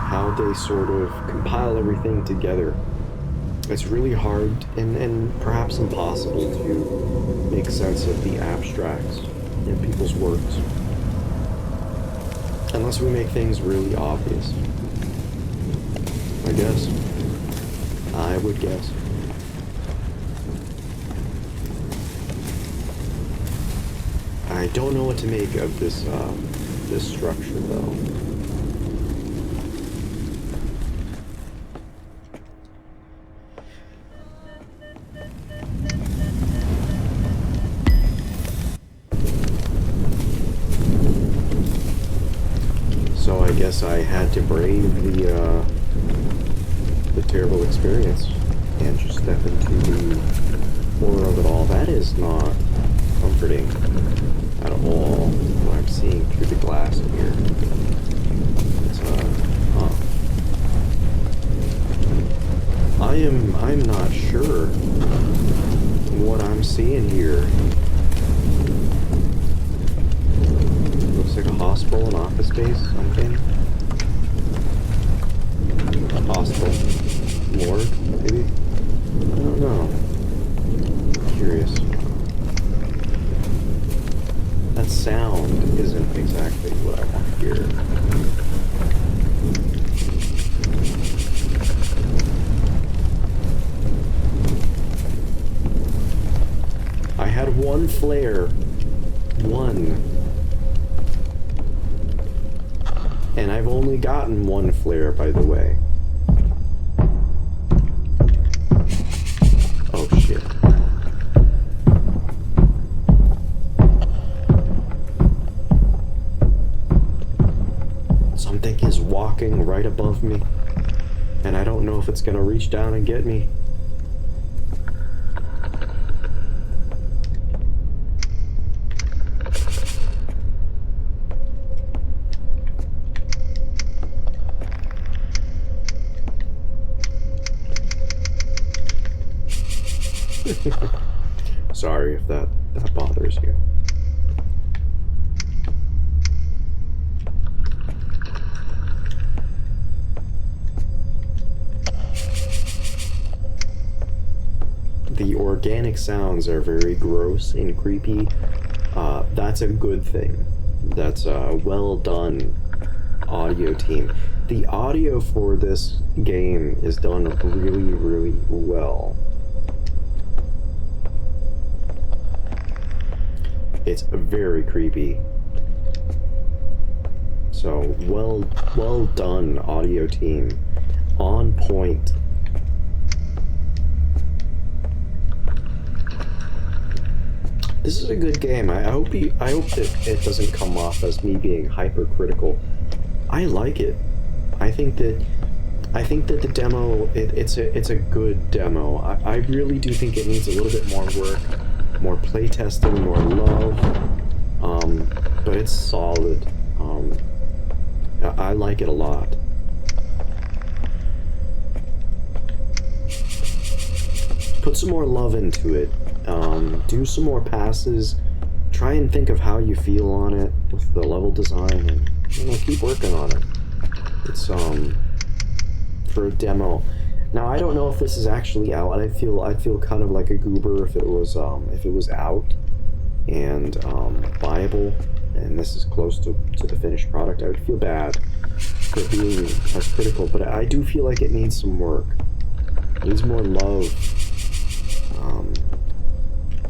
how they sort of compile everything together. It's really hard and perhaps impossible to make sense of the abstracts in people's works. Unless we make things really obvious. I guess. I would guess. I don't know what to make of this, this structure, though. So I guess I had to brave the terrible experience and just step into the horror of it all. That is not comforting at all, what I'm seeing through the glass here. It's, I'm not sure what I'm seeing here. Looks like a hospital, an office space, something. A hospital. Morgue, maybe? I don't know. Curious. That sound isn't exactly what I want to hear. I had one flare. One. And I've only gotten one flare, by the way. Oh, shit. Something is walking right above me, and I don't know if it's gonna reach down and get me. Sorry if that bothers you. The organic sounds are very gross and creepy. That's a good thing. That's a well done audio team. The audio for this game is done really, really well. It's very creepy. So, well done, audio team. On point. This is a good game. I hope that it doesn't come off as me being hypercritical. I like it. I think that the demo, it's a good demo. I really do think it needs a little bit more work, more playtesting, more love. But it's solid. I like it a lot. Put some more love into it. Do some more passes. Try and think of how you feel on it with the level design, and keep working on it. It's for a demo. Now I don't know if this is actually out, and I'd feel kind of like a goober if it was out and buyable, and this is close to the finished product. I would feel bad for being as critical, but I do feel like it needs some work. It needs more love,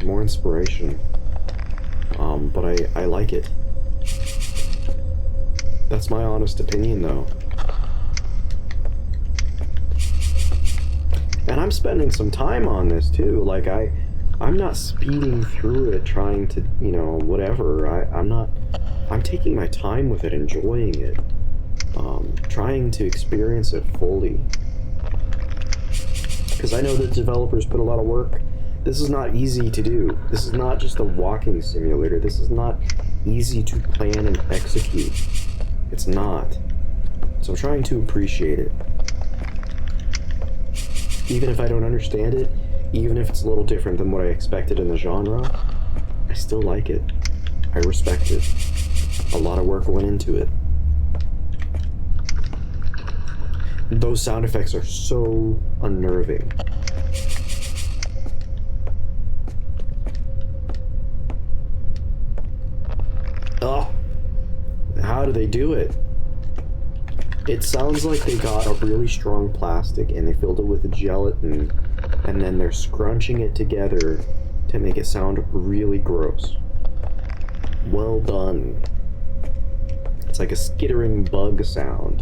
more inspiration. But I like it. That's my honest opinion, though. And I'm spending some time on this too. Like I'm not speeding through it trying to, whatever. I'm taking my time with it, enjoying it, trying to experience it fully. Because I know that developers put a lot of work. This is not easy to do. This is not just a walking simulator. This is not easy to plan and execute. It's not. So I'm trying to appreciate it. Even if I don't understand it, even if it's a little different than what I expected in the genre, I still like it. I respect it. A lot of work went into it. Those sound effects are so unnerving. Oh, how do they do it? It sounds like they got a really strong plastic and they filled it with gelatin, and then they're scrunching it together to make it sound really gross. Well done. It's like a skittering bug sound.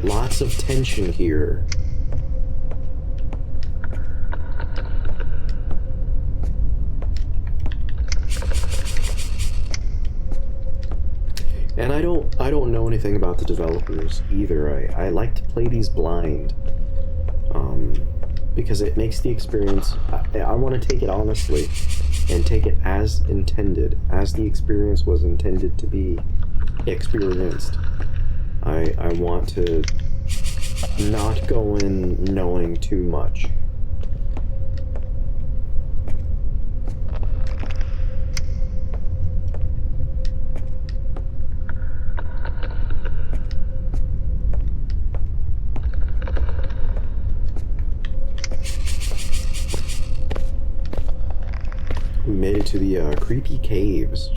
Lots of tension here. And I don't know anything about the developers either. I like to play these blind. Because it makes the experience, I want to take it honestly and take it as intended, as the experience was intended to be experienced. I want to not go in knowing too much. We made it to the creepy caves.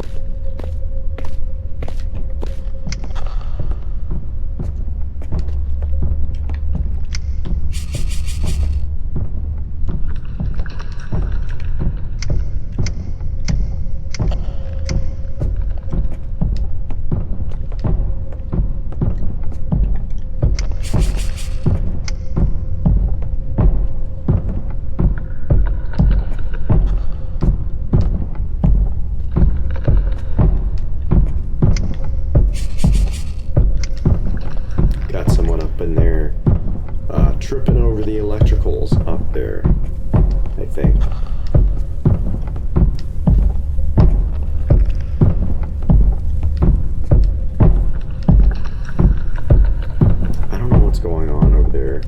Got someone up in there, tripping over the electricals up there, I think. I don't know what's going on over there.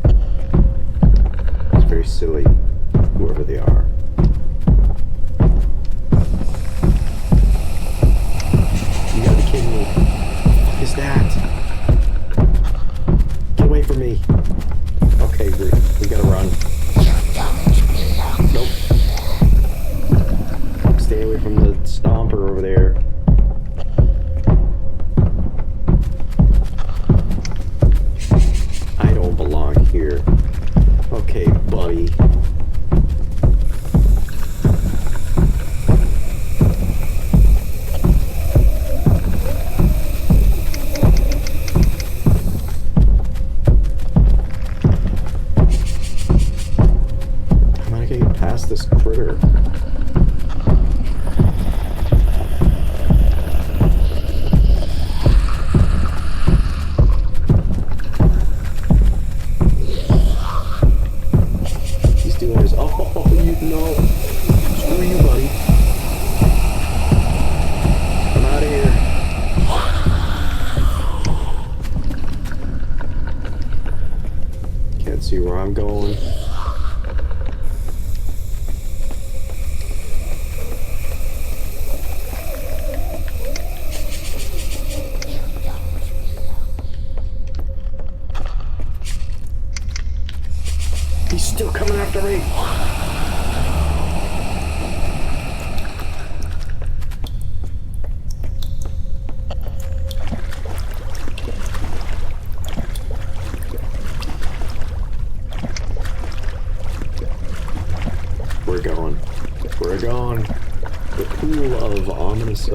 It's very silly, whoever they are. You gotta be kidding me. What is that? Get away from me. Okay, we gotta run. Nope. Stay away from the stomper over there. I don't belong here. Okay, buddy. Past this critter. He's doing his, oh, you know, screw you, buddy. I'm out of here. Can't see where I'm going. He's still coming after me. We're going. The pool of ominous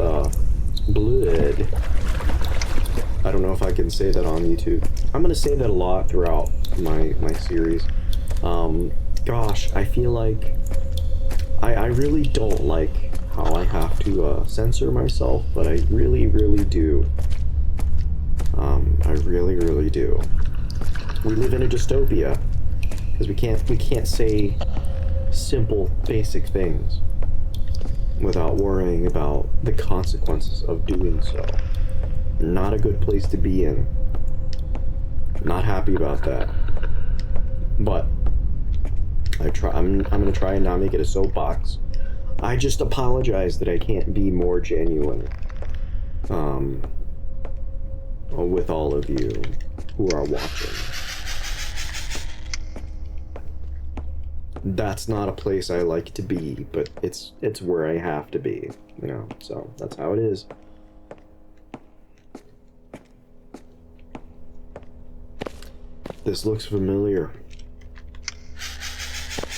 blood. I don't know if I can say that on YouTube. I'm gonna say that a lot throughout my series. Gosh, I feel like I really don't like how I have to censor myself, but I really do. I really do. We live in a dystopia because we can't say simple, basic things without worrying about the consequences of doing so. Not a good place to be in. Not happy about that. But I'm gonna try and not make it a soapbox. I just apologize that I can't be more genuine with all of you who are watching. That's not a place I like to be, but it's where I have to be, you know, so that's how it is. This looks familiar.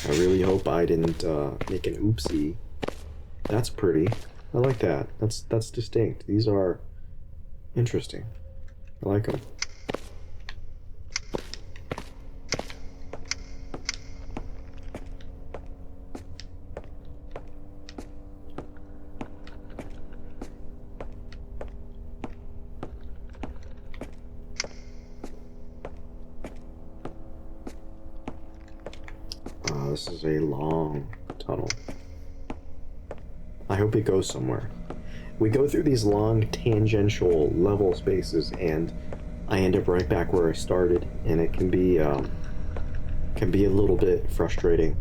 I really hope I didn't make an oopsie. That's pretty. I like that. That's distinct. These are interesting. I like them. This is a long tunnel. I hope it goes somewhere. We go through these long tangential level spaces and I end up right back where I started, and it can be a little bit frustrating.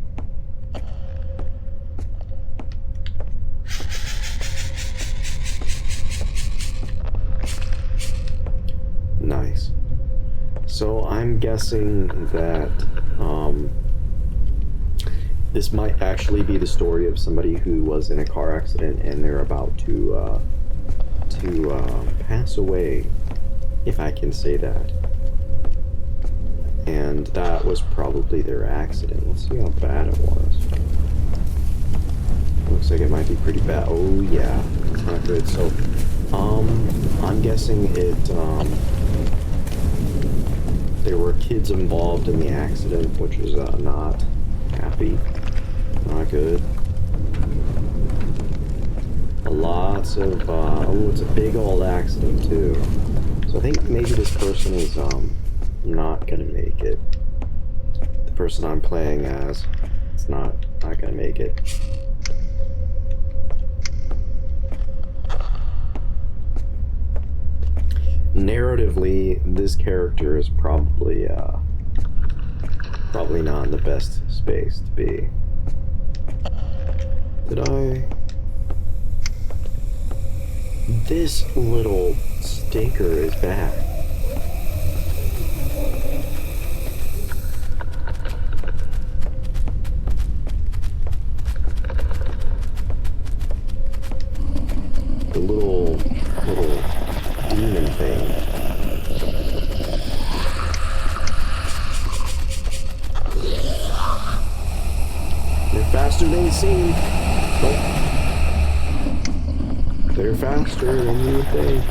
Nice. So I'm guessing that this might actually be the story of somebody who was in a car accident and they're about to pass away, if I can say that. And that was probably their accident. Let's see how bad it was. Looks like it might be pretty bad. Oh yeah, it's not good. So, I'm guessing there were kids involved in the accident, which is not happy. Not good. Lots of, oh, it's a big old accident too. So I think maybe this person is, not gonna make it. The person I'm playing as, it's not gonna make it. Narratively, this character is probably not in the best space to be. Did I? This little stinker is back. The little demon thing. They're faster than you seem. Oh. They're faster than you would think.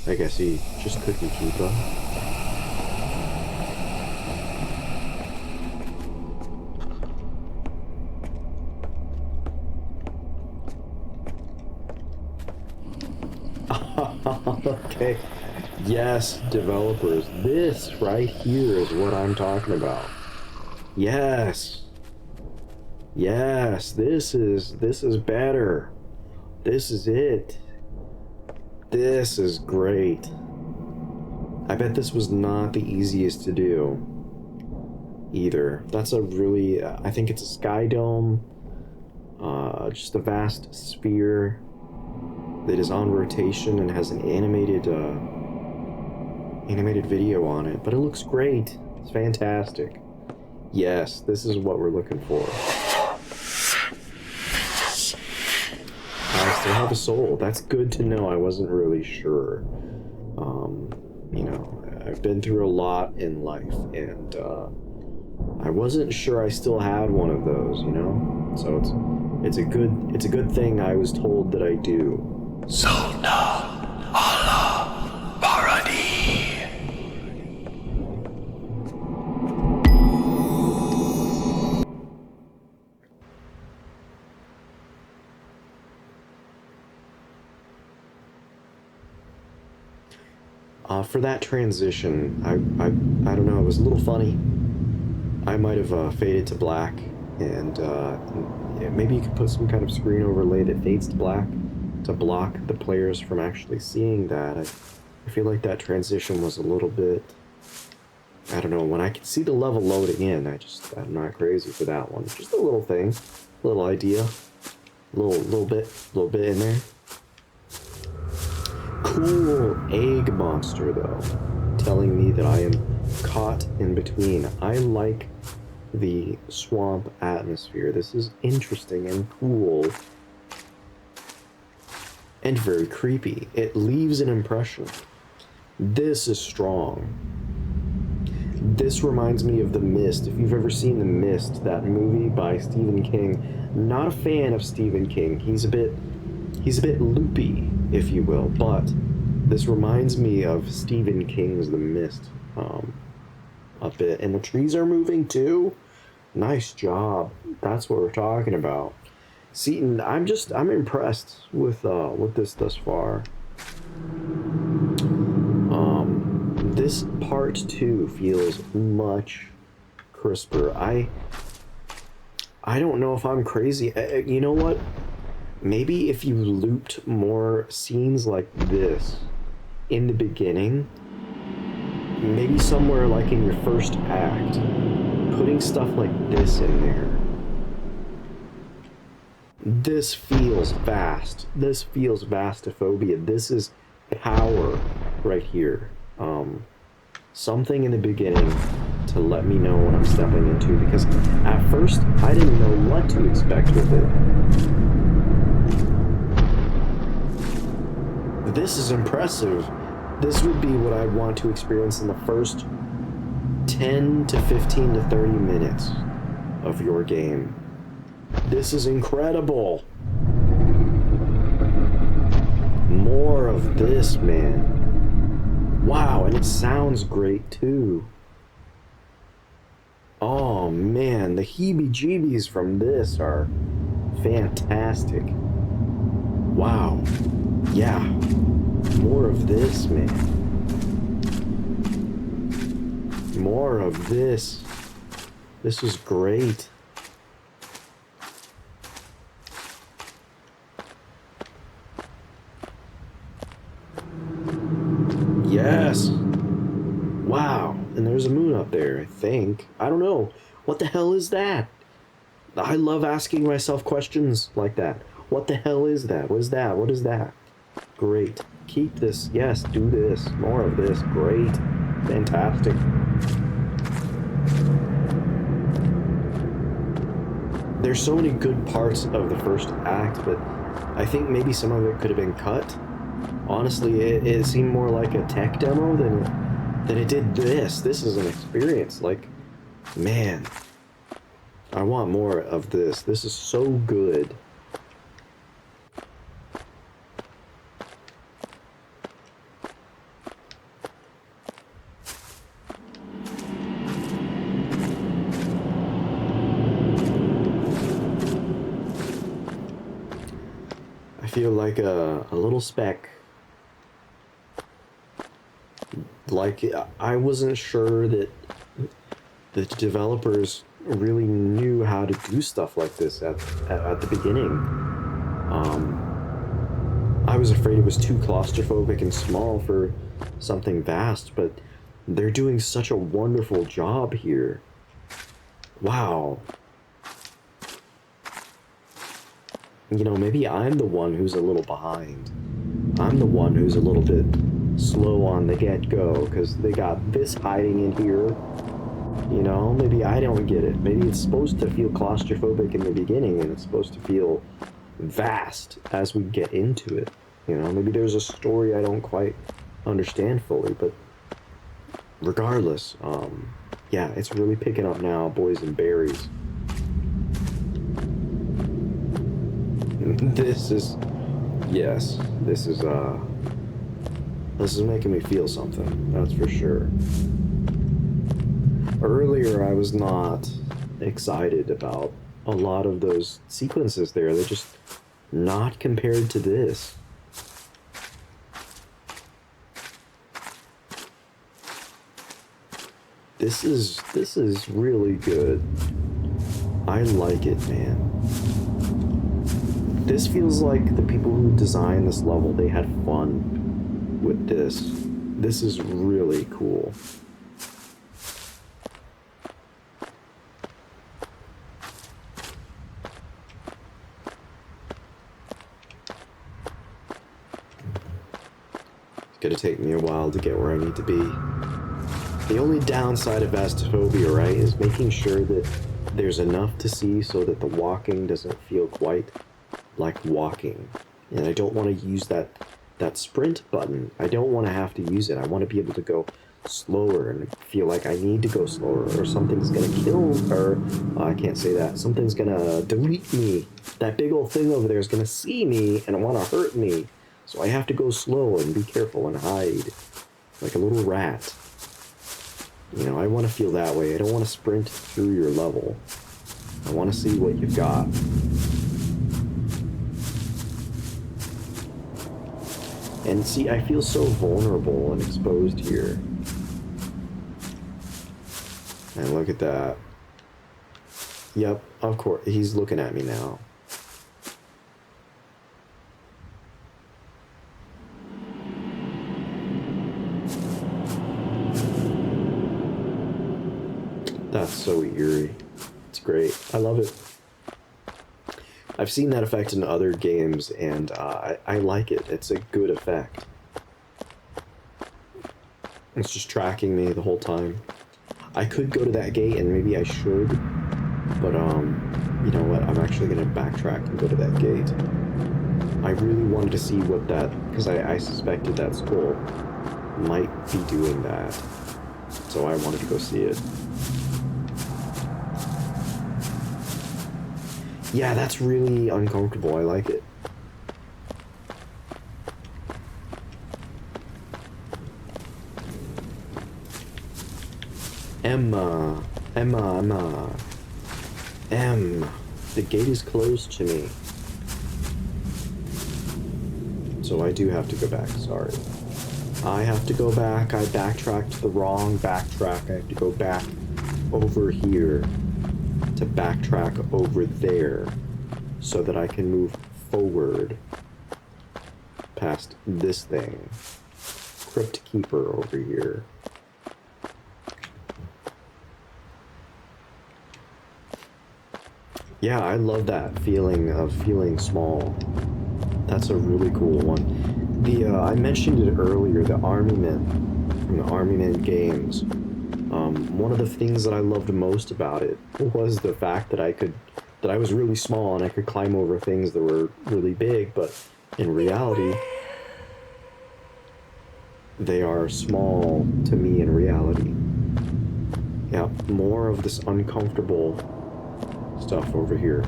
I guess he just couldn't keep up. Okay. Yes, developers. This right here is what I'm talking about. Yes. Yes, this is better. This is it. This is great. I bet this was not the easiest to do either. That's a really, I think it's a sky dome, just a vast sphere that is on rotation and has an animated video on it, but it looks great. It's fantastic. Yes, this is what we're looking for. I still have a soul. That's good to know. I wasn't really sure. You know, I've been through a lot in life, and I wasn't sure I still had one of those, you know? So it's It's a good thing I was told that I do. For that transition, I don't know, it was a little funny. I might have faded to black, and yeah, maybe you could put some kind of screen overlay that fades to black to block the players from actually seeing that. I feel like that transition was a little bit, I don't know, when I can see the level loading in, I'm not crazy for that one. Just a little thing, a little idea, little bit in there. Cool egg monster, though, telling me that I am caught in between. I like the swamp atmosphere. This is interesting and cool. And very creepy. It leaves an impression. This is strong. This reminds me of The Mist. If you've ever seen The Mist, that movie by Stephen King. Not a fan of Stephen King. He's a bit loopy, if you will, but this reminds me of Stephen King's The Mist a bit. And the trees are moving too. Nice job. That's what we're talking about. Seaton, I'm impressed with this thus far. This part 2 feels much crisper. I don't know if I'm crazy. You know what? Maybe if you looped more scenes like this in the beginning, maybe somewhere like in your first act, putting stuff like this in there. This feels vast. This feels Vastophobia. This is power right here. Something in the beginning to let me know what I'm stepping into, because at first I didn't know what to expect with it. This is impressive. This would be what I'd want to experience in the first 10 to 15 to 30 minutes of your game. This is incredible. More of this, man. Wow, and it sounds great too. Oh man, the heebie-jeebies from this are fantastic. Wow. Yeah. More of this, man. More of this. This is great. Yes. Wow. And there's a moon up there, I think. I don't know. What the hell is that? I love asking myself questions like that. What the hell is that? What is that? What is that? Great. Keep this. Yes, do this. More of this. Great. Fantastic. There's so many good parts of the first act, but I think maybe some of it could have been cut. Honestly, it seemed more like a tech demo than it did this. This is an experience. Like, man, I want more of this. This is so good. I feel like a little speck. Like, I wasn't sure that the developers really knew how to do stuff like this at the beginning. I was afraid it was too claustrophobic and small for something vast, but they're doing such a wonderful job here. Wow. You know, maybe I'm the one who's a little behind. I'm the one who's a little bit slow on the get-go, because they got this hiding in here. You know, maybe I don't get it. Maybe it's supposed to feel claustrophobic in the beginning, and it's supposed to feel vast as we get into it. You know, maybe there's a story I don't quite understand fully, but regardless, yeah, it's really picking up now, boys and berries. This is, yes, this is making me feel something, that's for sure. Earlier, I was not excited about a lot of those sequences there. They're just not compared to this. This is really good. I like it, man. This feels like the people who designed this level, they had fun with this. This is really cool. It's gonna take me a while to get where I need to be. The only downside of Vastophobia, right, is making sure that there's enough to see so that the walking doesn't feel quite like walking. And I don't want to use that sprint button. I don't want to have to use it. I want to be able to go slower and feel like I need to go slower, or something's gonna kill, or I can't say that. Something's gonna delete me. That big old thing over there is gonna see me and want to hurt me. So I have to go slow and be careful and hide like a little rat. You know, I want to feel that way. I don't want to sprint through your level. I want to see what you've got. And see, I feel so vulnerable and exposed here. And look at that. Yep, of course, he's looking at me now. That's so eerie. It's great. I love it. I've seen that effect in other games, and I like it. It's a good effect. It's just tracking me the whole time. I could go to that gate, and maybe I should, but you know what? I'm actually gonna backtrack and go to that gate. I really wanted to see what that, because I suspected that skull might be doing that, so I wanted to go see it. Yeah, that's really uncomfortable. I like it. Emma. The gate is closed to me. So I do have to go back, sorry. I have to go back. I backtracked the wrong backtrack. I have to go back over here to backtrack over there so that I can move forward past this thing. Crypt Keeper over here. Yeah, I love that feeling of feeling small. That's a really cool one. I mentioned it earlier, the Army Men from the Army Men games. One of the things that I loved most about it was the fact that I was really small and I could climb over things that were really big, but in reality, they are small to me in reality. Yeah, more of this uncomfortable stuff over here.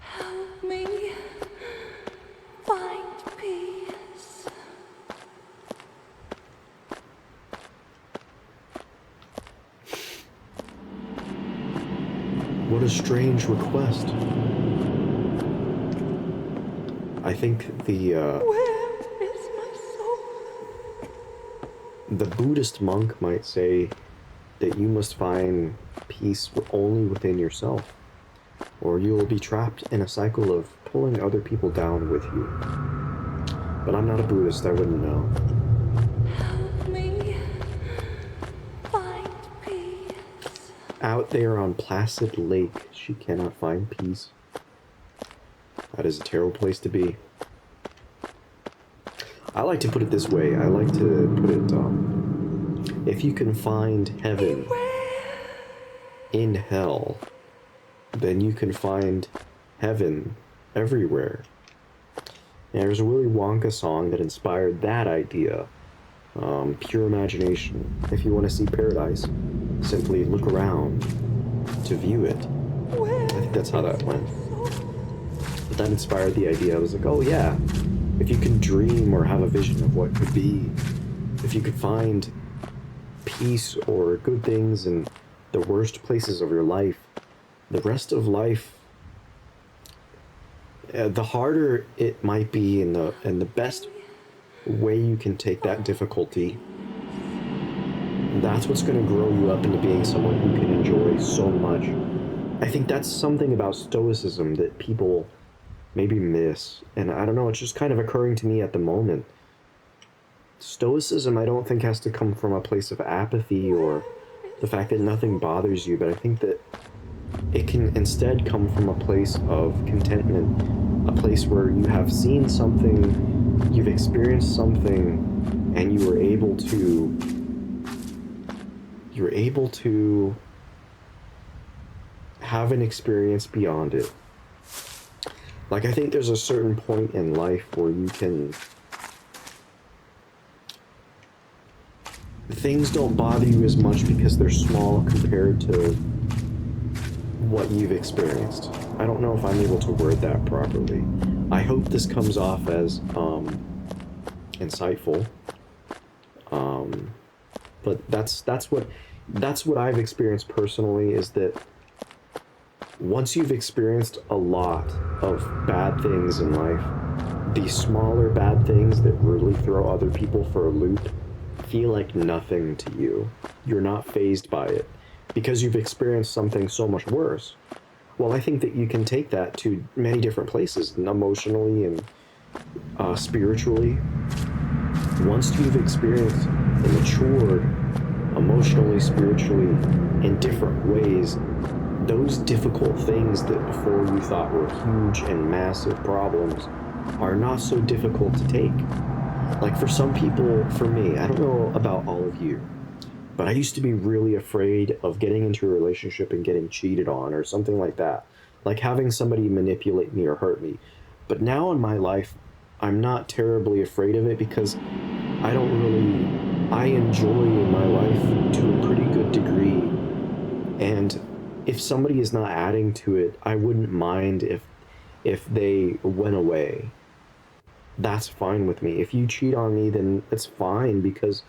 Help me find peace. What a strange request. I think Where is my soul? the Buddhist monk might say that you must find peace only within yourself, or you will be trapped in a cycle of pulling other people down with you. But I'm not a Buddhist, I wouldn't know. Help me find peace. Out there on Placid Lake, she cannot find peace. That is a terrible place to be. I like to put it this way. I like to put it, if you can find heaven in hell, then you can find heaven everywhere. And there's a Willy Wonka song that inspired that idea. Pure imagination. If you want to see paradise, simply look around to view it. Where I think that's how that is went. my soul? But that inspired the idea. I was like, oh yeah, if you can dream or have a vision of what could be, if you could find peace or good things in the worst places of your life, the rest of life, the harder it might be, and the best way you can take that difficulty, that's what's going to grow you up into being someone who can enjoy so much. I think that's something about Stoicism that people maybe miss, and I don't know, it's just kind of occurring to me at the moment. Stoicism, I don't think, has to come from a place of apathy or the fact that nothing bothers you, but I think that it can instead come from a place of contentment, a place where you have seen something, you've experienced something, and you're able to have an experience beyond it. Like, I think there's a certain point in life where you can... things don't bother you as much because they're small compared to what you've experienced. I don't know if I'm able to word that properly. I hope this comes off as insightful. But that's what I've experienced personally, is that once you've experienced a lot of bad things in life, the smaller bad things that really throw other people for a loop feel like nothing to you. You're not fazed by it because you've experienced something so much worse. Well, I think that you can take that to many different places, emotionally and spiritually. Once you've experienced and matured emotionally, spiritually, in different ways, those difficult things that before you thought were huge and massive problems are not so difficult to take. Like, for some people, for me, I don't know about all of you, but I used to be really afraid of getting into a relationship and getting cheated on or something like that. Like having somebody manipulate me or hurt me. But now in my life, I'm not terribly afraid of it because I enjoy my life to a pretty good degree. And if somebody is not adding to it, I wouldn't mind if they went away. That's fine with me. If you cheat on me, then it's fine, because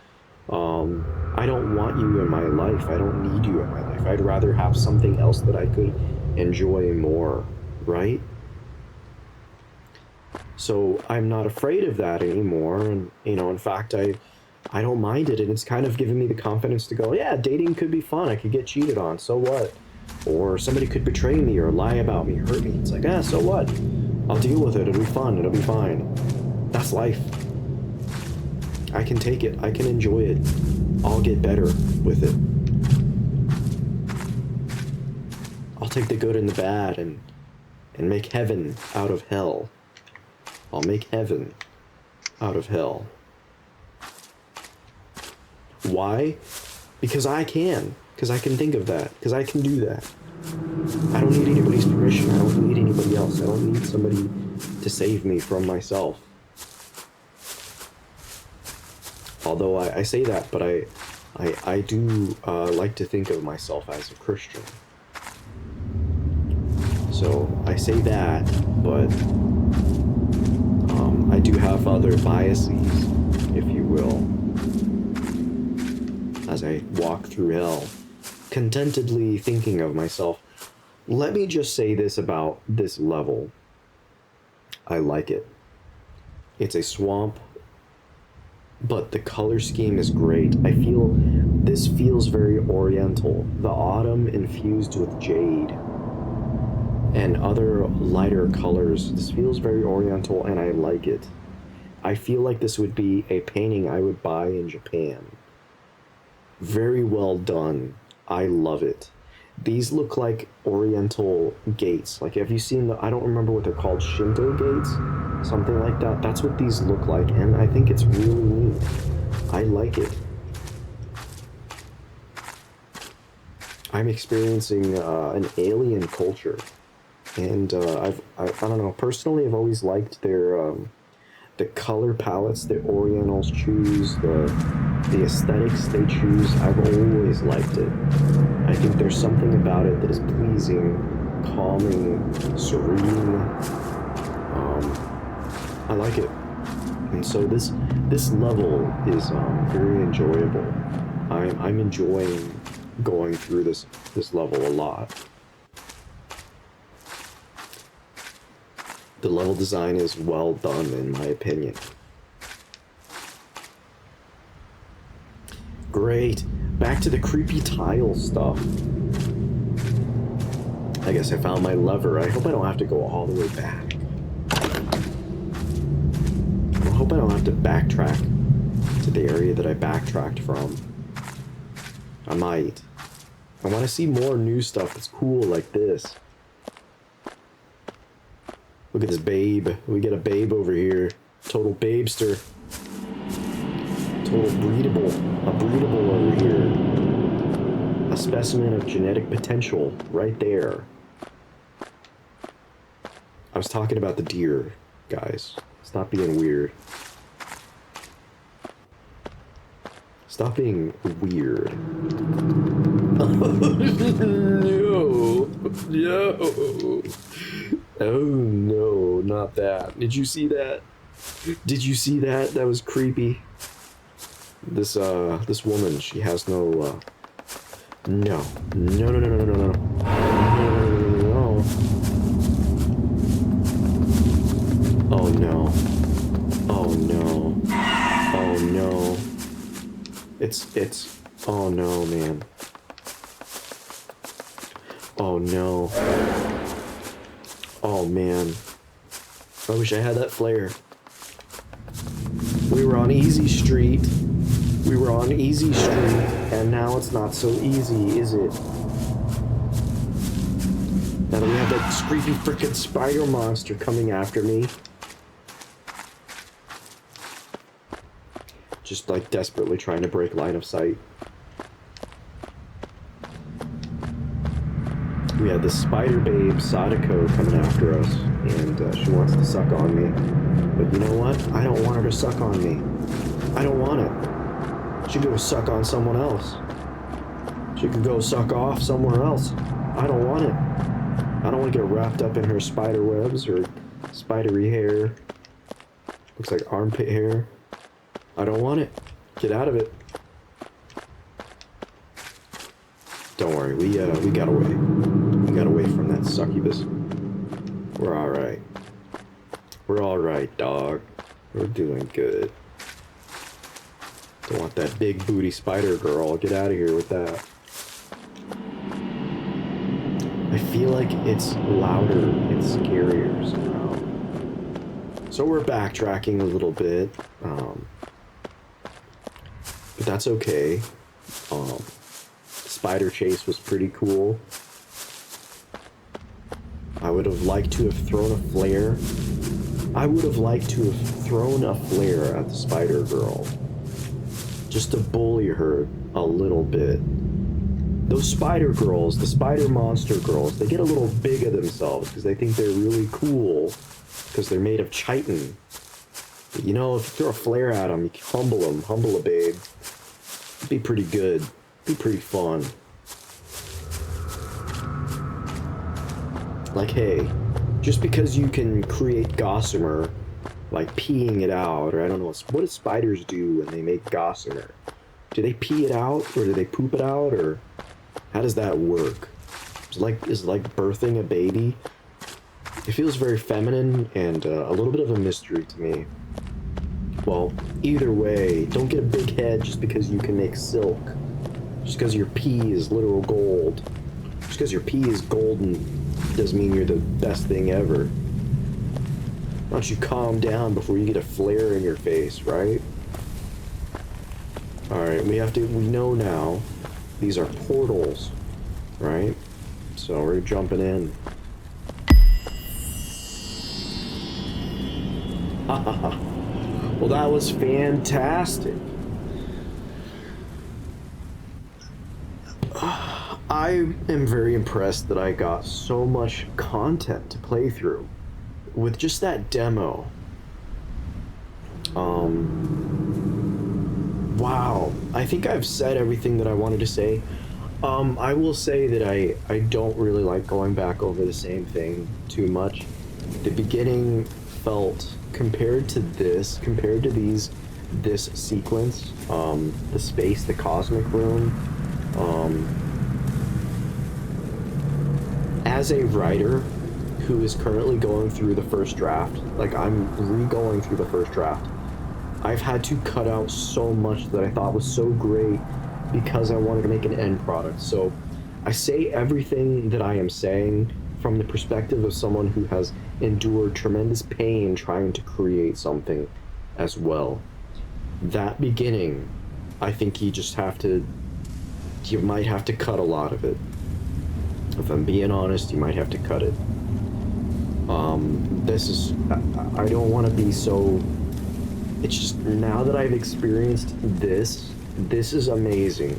I don't want you in my life. I don't need you in my life. I'd rather have something else that I could enjoy more, right? So I'm not afraid of that anymore. And, in fact, I don't mind it. And it's kind of given me the confidence to go, yeah, dating could be fun. I could get cheated on. So what? Or somebody could betray me or lie about me, hurt me. It's like, so what? I'll deal with it. It'll be fun. It'll be fine. That's life. I can take it. I can enjoy it. I'll get better with it. I'll take the good and the bad and make heaven out of hell. I'll make heaven out of hell. Why? Because I can. Because I can think of that. Because I can do that. I don't need anybody's permission. I don't need anybody else. I don't need somebody to save me from myself. Although I say that, but I do like to think of myself as a Christian. So I say that, but I do have other biases, if you will, as I walk through hell, contentedly thinking of myself. Let me just say this about this level. I like it. It's a swamp, but the color scheme is great. I feel this feels very oriental. The autumn infused with jade and other lighter colors. This feels very oriental, and I like it. I feel like this would be a painting I would buy in Japan. Very well done. I love it. These look like oriental gates. Like, have you seen I don't remember what they're called, Shinto gates? Something like that. That's what these look like, and I think it's really neat. I like it. I'm experiencing an alien culture, and I don't know, personally I've always liked their the color palettes that Orientals choose, The aesthetics they choose, I've always liked it. I think there's something about it that is pleasing, calming, serene. I like it. And so this level is very enjoyable. I'm enjoying going through this level a lot. The level design is well done, in my opinion. Great. Back to the creepy tile stuff. I guess I found my lever. I hope I don't have to go all the way back. I hope I don't have to backtrack to the area that I backtracked from. I might. I want to see more new stuff that's cool like this. Look at this babe. We get a babe over here. Total babester. Total breedable. A breedable over here. A specimen of genetic potential right there. I was talking about the deer, guys. Stop being weird. Stop being weird. No. No. Oh no, not that. Did you see that? Did you see that? That was creepy. This woman, she has no, no. No, no, no, no, no, no, no. No. Oh no. Oh no. Oh no. It's, oh no, man. Oh no. Oh man. I wish I had that flare. We were on Easy Street. We were on Easy Street, and now it's not so easy, is it? Now that we have that creepy frickin' spider monster coming after me. Just like desperately trying to break line of sight. We have this spider babe, Sadako, coming after us, and she wants to suck on me. But you know what? I don't want her to suck on me. I don't want it. She could go suck on someone else. She could go suck off somewhere else. I don't want it. I don't want to get wrapped up in her spider webs or spidery hair. Looks like armpit hair. I don't want it. Get out of it. Don't worry, we got away. We got away from that succubus. We're alright. We're alright, dog. We're doing good. Don't want that big booty spider girl. Get out of here with that. I feel like it's louder and scarier somehow. So we're backtracking a little bit. But that's okay. Spider chase was pretty cool. I would have liked to have thrown a flare. I would have liked to have thrown a flare at the spider girl. Just to bully her a little bit. Those spider girls, the spider monster girls, they get a little big of themselves because they think they're really cool because they're made of chitin. But you know, if you throw a flare at them, you can humble a babe. It'd be pretty good. Be pretty fun. Like, hey, just because you can create gossamer, like peeing it out, or I don't know, what do spiders do when they make gossamer? Do they pee it out, or do they poop it out, or how does that work? Is it like birthing a baby? It feels very feminine and a little bit of a mystery to me. Well, either way, don't get a big head just because you can make silk. Just because your pee is literal gold. Just because your pee is golden doesn't mean you're the best thing ever. Why don't you calm down before you get a flare in your face, right? Alright, we know now these are portals, right? So we're jumping in. Well, that was fantastic. I am very impressed that I got so much content to play through with just that demo. Wow, I think I've said everything that I wanted to say. I will say that I don't really like going back over the same thing too much. The beginning felt, compared to this sequence, the space, the cosmic room, um, as a writer who is currently going through the first draft, like I'm re-going through the first draft, I've had to cut out so much that I thought was so great because I wanted to make an end product. So I say everything that I am saying from the perspective of someone who has endured tremendous pain trying to create something as well. That beginning, I think you might have to cut a lot of it. If I'm being honest, you might have to cut it. I don't want to be so, it's just, now that I've experienced this is amazing.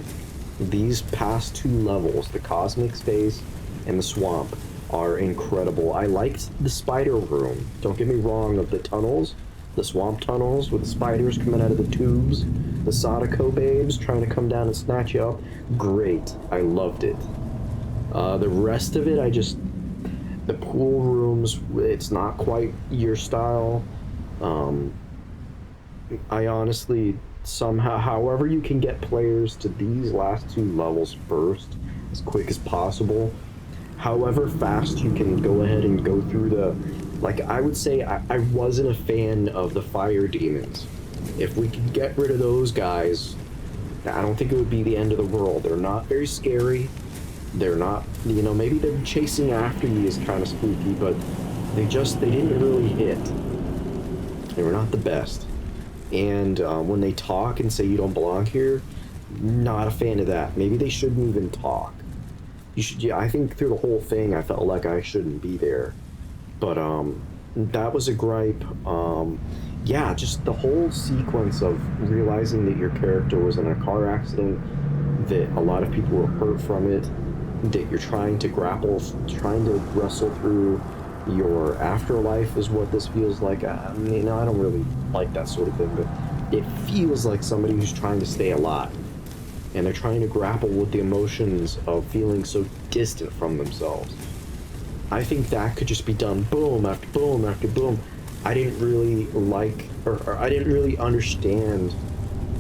These past two levels, the cosmic space and the swamp, are incredible. I liked the spider room, don't get me wrong, of the tunnels, the swamp tunnels with the spiders coming out of the tubes, the Sadako babes trying to come down and snatch you up. Great, I loved it. The rest of it, the pool rooms, it's not quite your style. I honestly, somehow, however you can get players to these last two levels first, as quick as possible, however fast you can go ahead and go through I would say I wasn't a fan of the fire demons. If we could get rid of those guys, I don't think it would be the end of the world. They're not very scary. They're not, maybe they're chasing after you is kind of spooky, but they didn't really hit. They were not the best. And when they talk and say you don't belong here, not a fan of that. Maybe they shouldn't even talk. I think through the whole thing, I felt like I shouldn't be there. But that was a gripe. Yeah, just the whole sequence of realizing that your character was in a car accident, that a lot of people were hurt from it, that you're trying to wrestle through your afterlife is what this feels like. I don't really like that sort of thing, but it feels like somebody who's trying to stay alive, and they're trying to grapple with the emotions of feeling so distant from themselves. I think that could just be done boom after boom after boom. I didn't really like, or I didn't really understand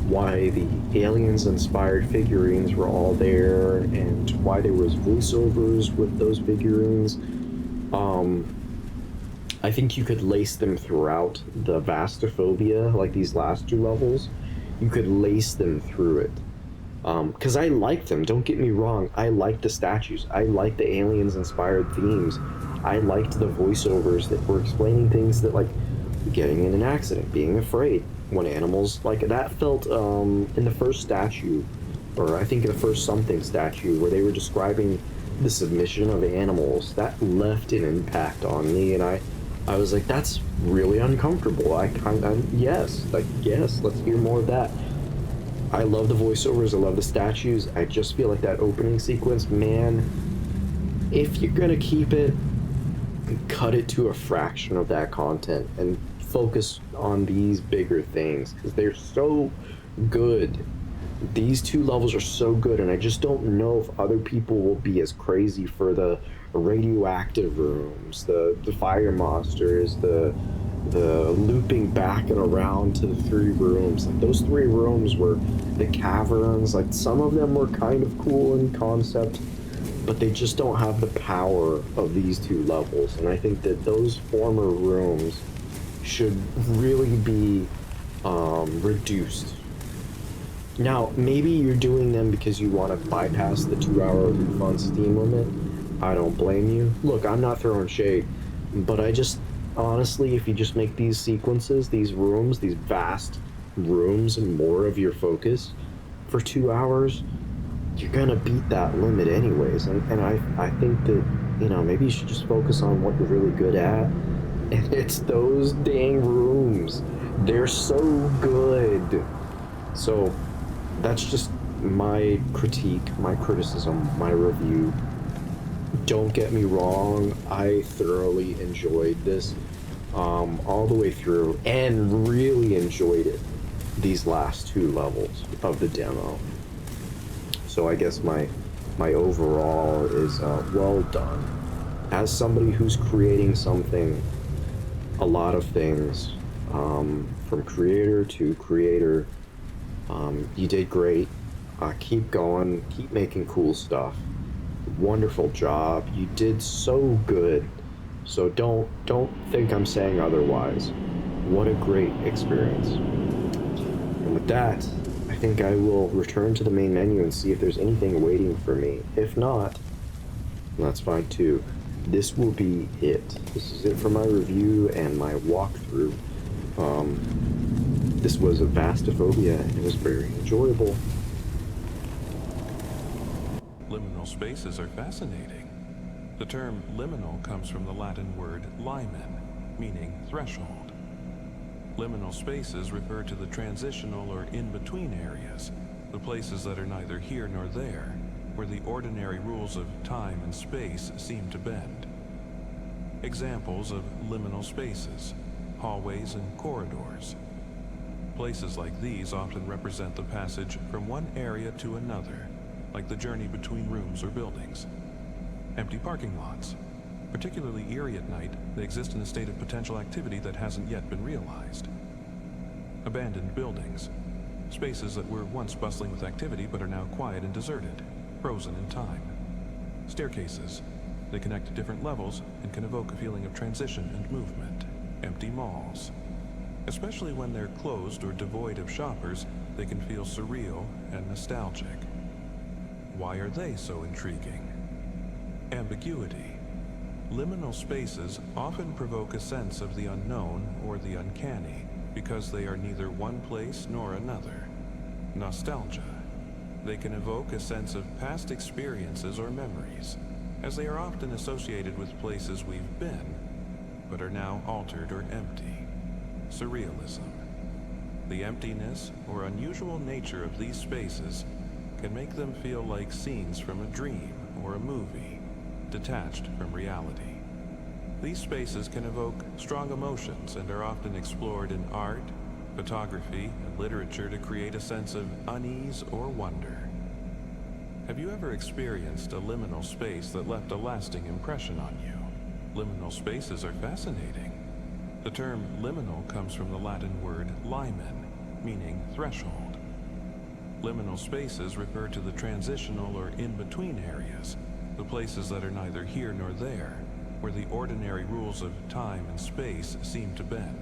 why the aliens-inspired figurines were all there, and why there was voiceovers with those figurines. I think you could lace them throughout the Vastophobia, like these last two levels. You could lace them through it. Because I liked them, don't get me wrong. I liked the statues. I liked the aliens-inspired themes. I liked the voiceovers that were explaining things that, like, getting in an accident, being afraid, when animals, like, that felt, in the first statue, or I think the first something statue, where they were describing the submission of animals, that left an impact on me, and I was like, that's really uncomfortable. Yes, let's hear more of that. I love the voiceovers, I love the statues. I just feel like that opening sequence, man, if you're gonna keep it, cut it to a fraction of that content and focus on these bigger things, because they're so good. These two levels are so good, and I just don't know if other people will be as crazy for the radioactive rooms, the fire monsters, the looping back and around to the three rooms. Like, those three rooms were the caverns. Like, some of them were kind of cool in concept, but they just don't have the power of these two levels. And I think that those former rooms should really be reduced. Now, maybe you're doing them because you want to bypass the 2-hour refund Steam limit. I don't blame you. Look, I'm not throwing shade, but I just, honestly, if you just make these sequences, these rooms, these vast rooms, and more of your focus for 2 hours, you're gonna beat that limit anyways. And I think that, maybe you should just focus on what you're really good at, and it's those dang rooms. They're so good. So that's just my critique, my criticism, my review. Don't get me wrong, I thoroughly enjoyed this all the way through, and really enjoyed it. these last two levels of the demo. So I guess my overall is well done. As somebody who's creating something, a lot of things, from creator to creator, you did great. Keep going, keep making cool stuff. Wonderful job. You did so good. So don't think I'm saying otherwise. What a great experience. And with that, I think I will return to the main menu and see if there's anything waiting for me. If not, that's fine too. This will be it. This is it for my review and my walkthrough. This was a Vastophobia, and it was very enjoyable. Liminal spaces are fascinating. The term liminal comes from the Latin word limen, meaning threshold. Liminal spaces refer to the transitional or in-between areas, the places that are neither here nor there, where the ordinary rules of time and space seem to bend. Examples of liminal spaces: hallways and corridors. Places like these often represent the passage from one area to another, like the journey between rooms or buildings. Empty parking lots. Particularly eerie at night, they exist in a state of potential activity that hasn't yet been realized. Abandoned buildings. Spaces that were once bustling with activity but are now quiet and deserted, frozen in time. Staircases. They connect to different levels and can evoke a feeling of transition and movement. Empty malls. Especially when they're closed or devoid of shoppers, they can feel surreal and nostalgic. Why are they so intriguing? Ambiguity. Liminal spaces often provoke a sense of the unknown or the uncanny because they are neither one place nor another. Nostalgia. They can evoke a sense of past experiences or memories, as they are often associated with places we've been, but are now altered or empty. Surrealism. The emptiness or unusual nature of these spaces can make them feel like scenes from a dream or a movie, detached from reality. These spaces can evoke strong emotions and are often explored in art, photography, and literature to create a sense of unease or wonder. Have you ever experienced a liminal space that left a lasting impression on you? Liminal spaces are fascinating. The term liminal comes from the Latin word limen, meaning threshold. Liminal spaces refer to the transitional or in-between areas, the places that are neither here nor there, where the ordinary rules of time and space seem to bend.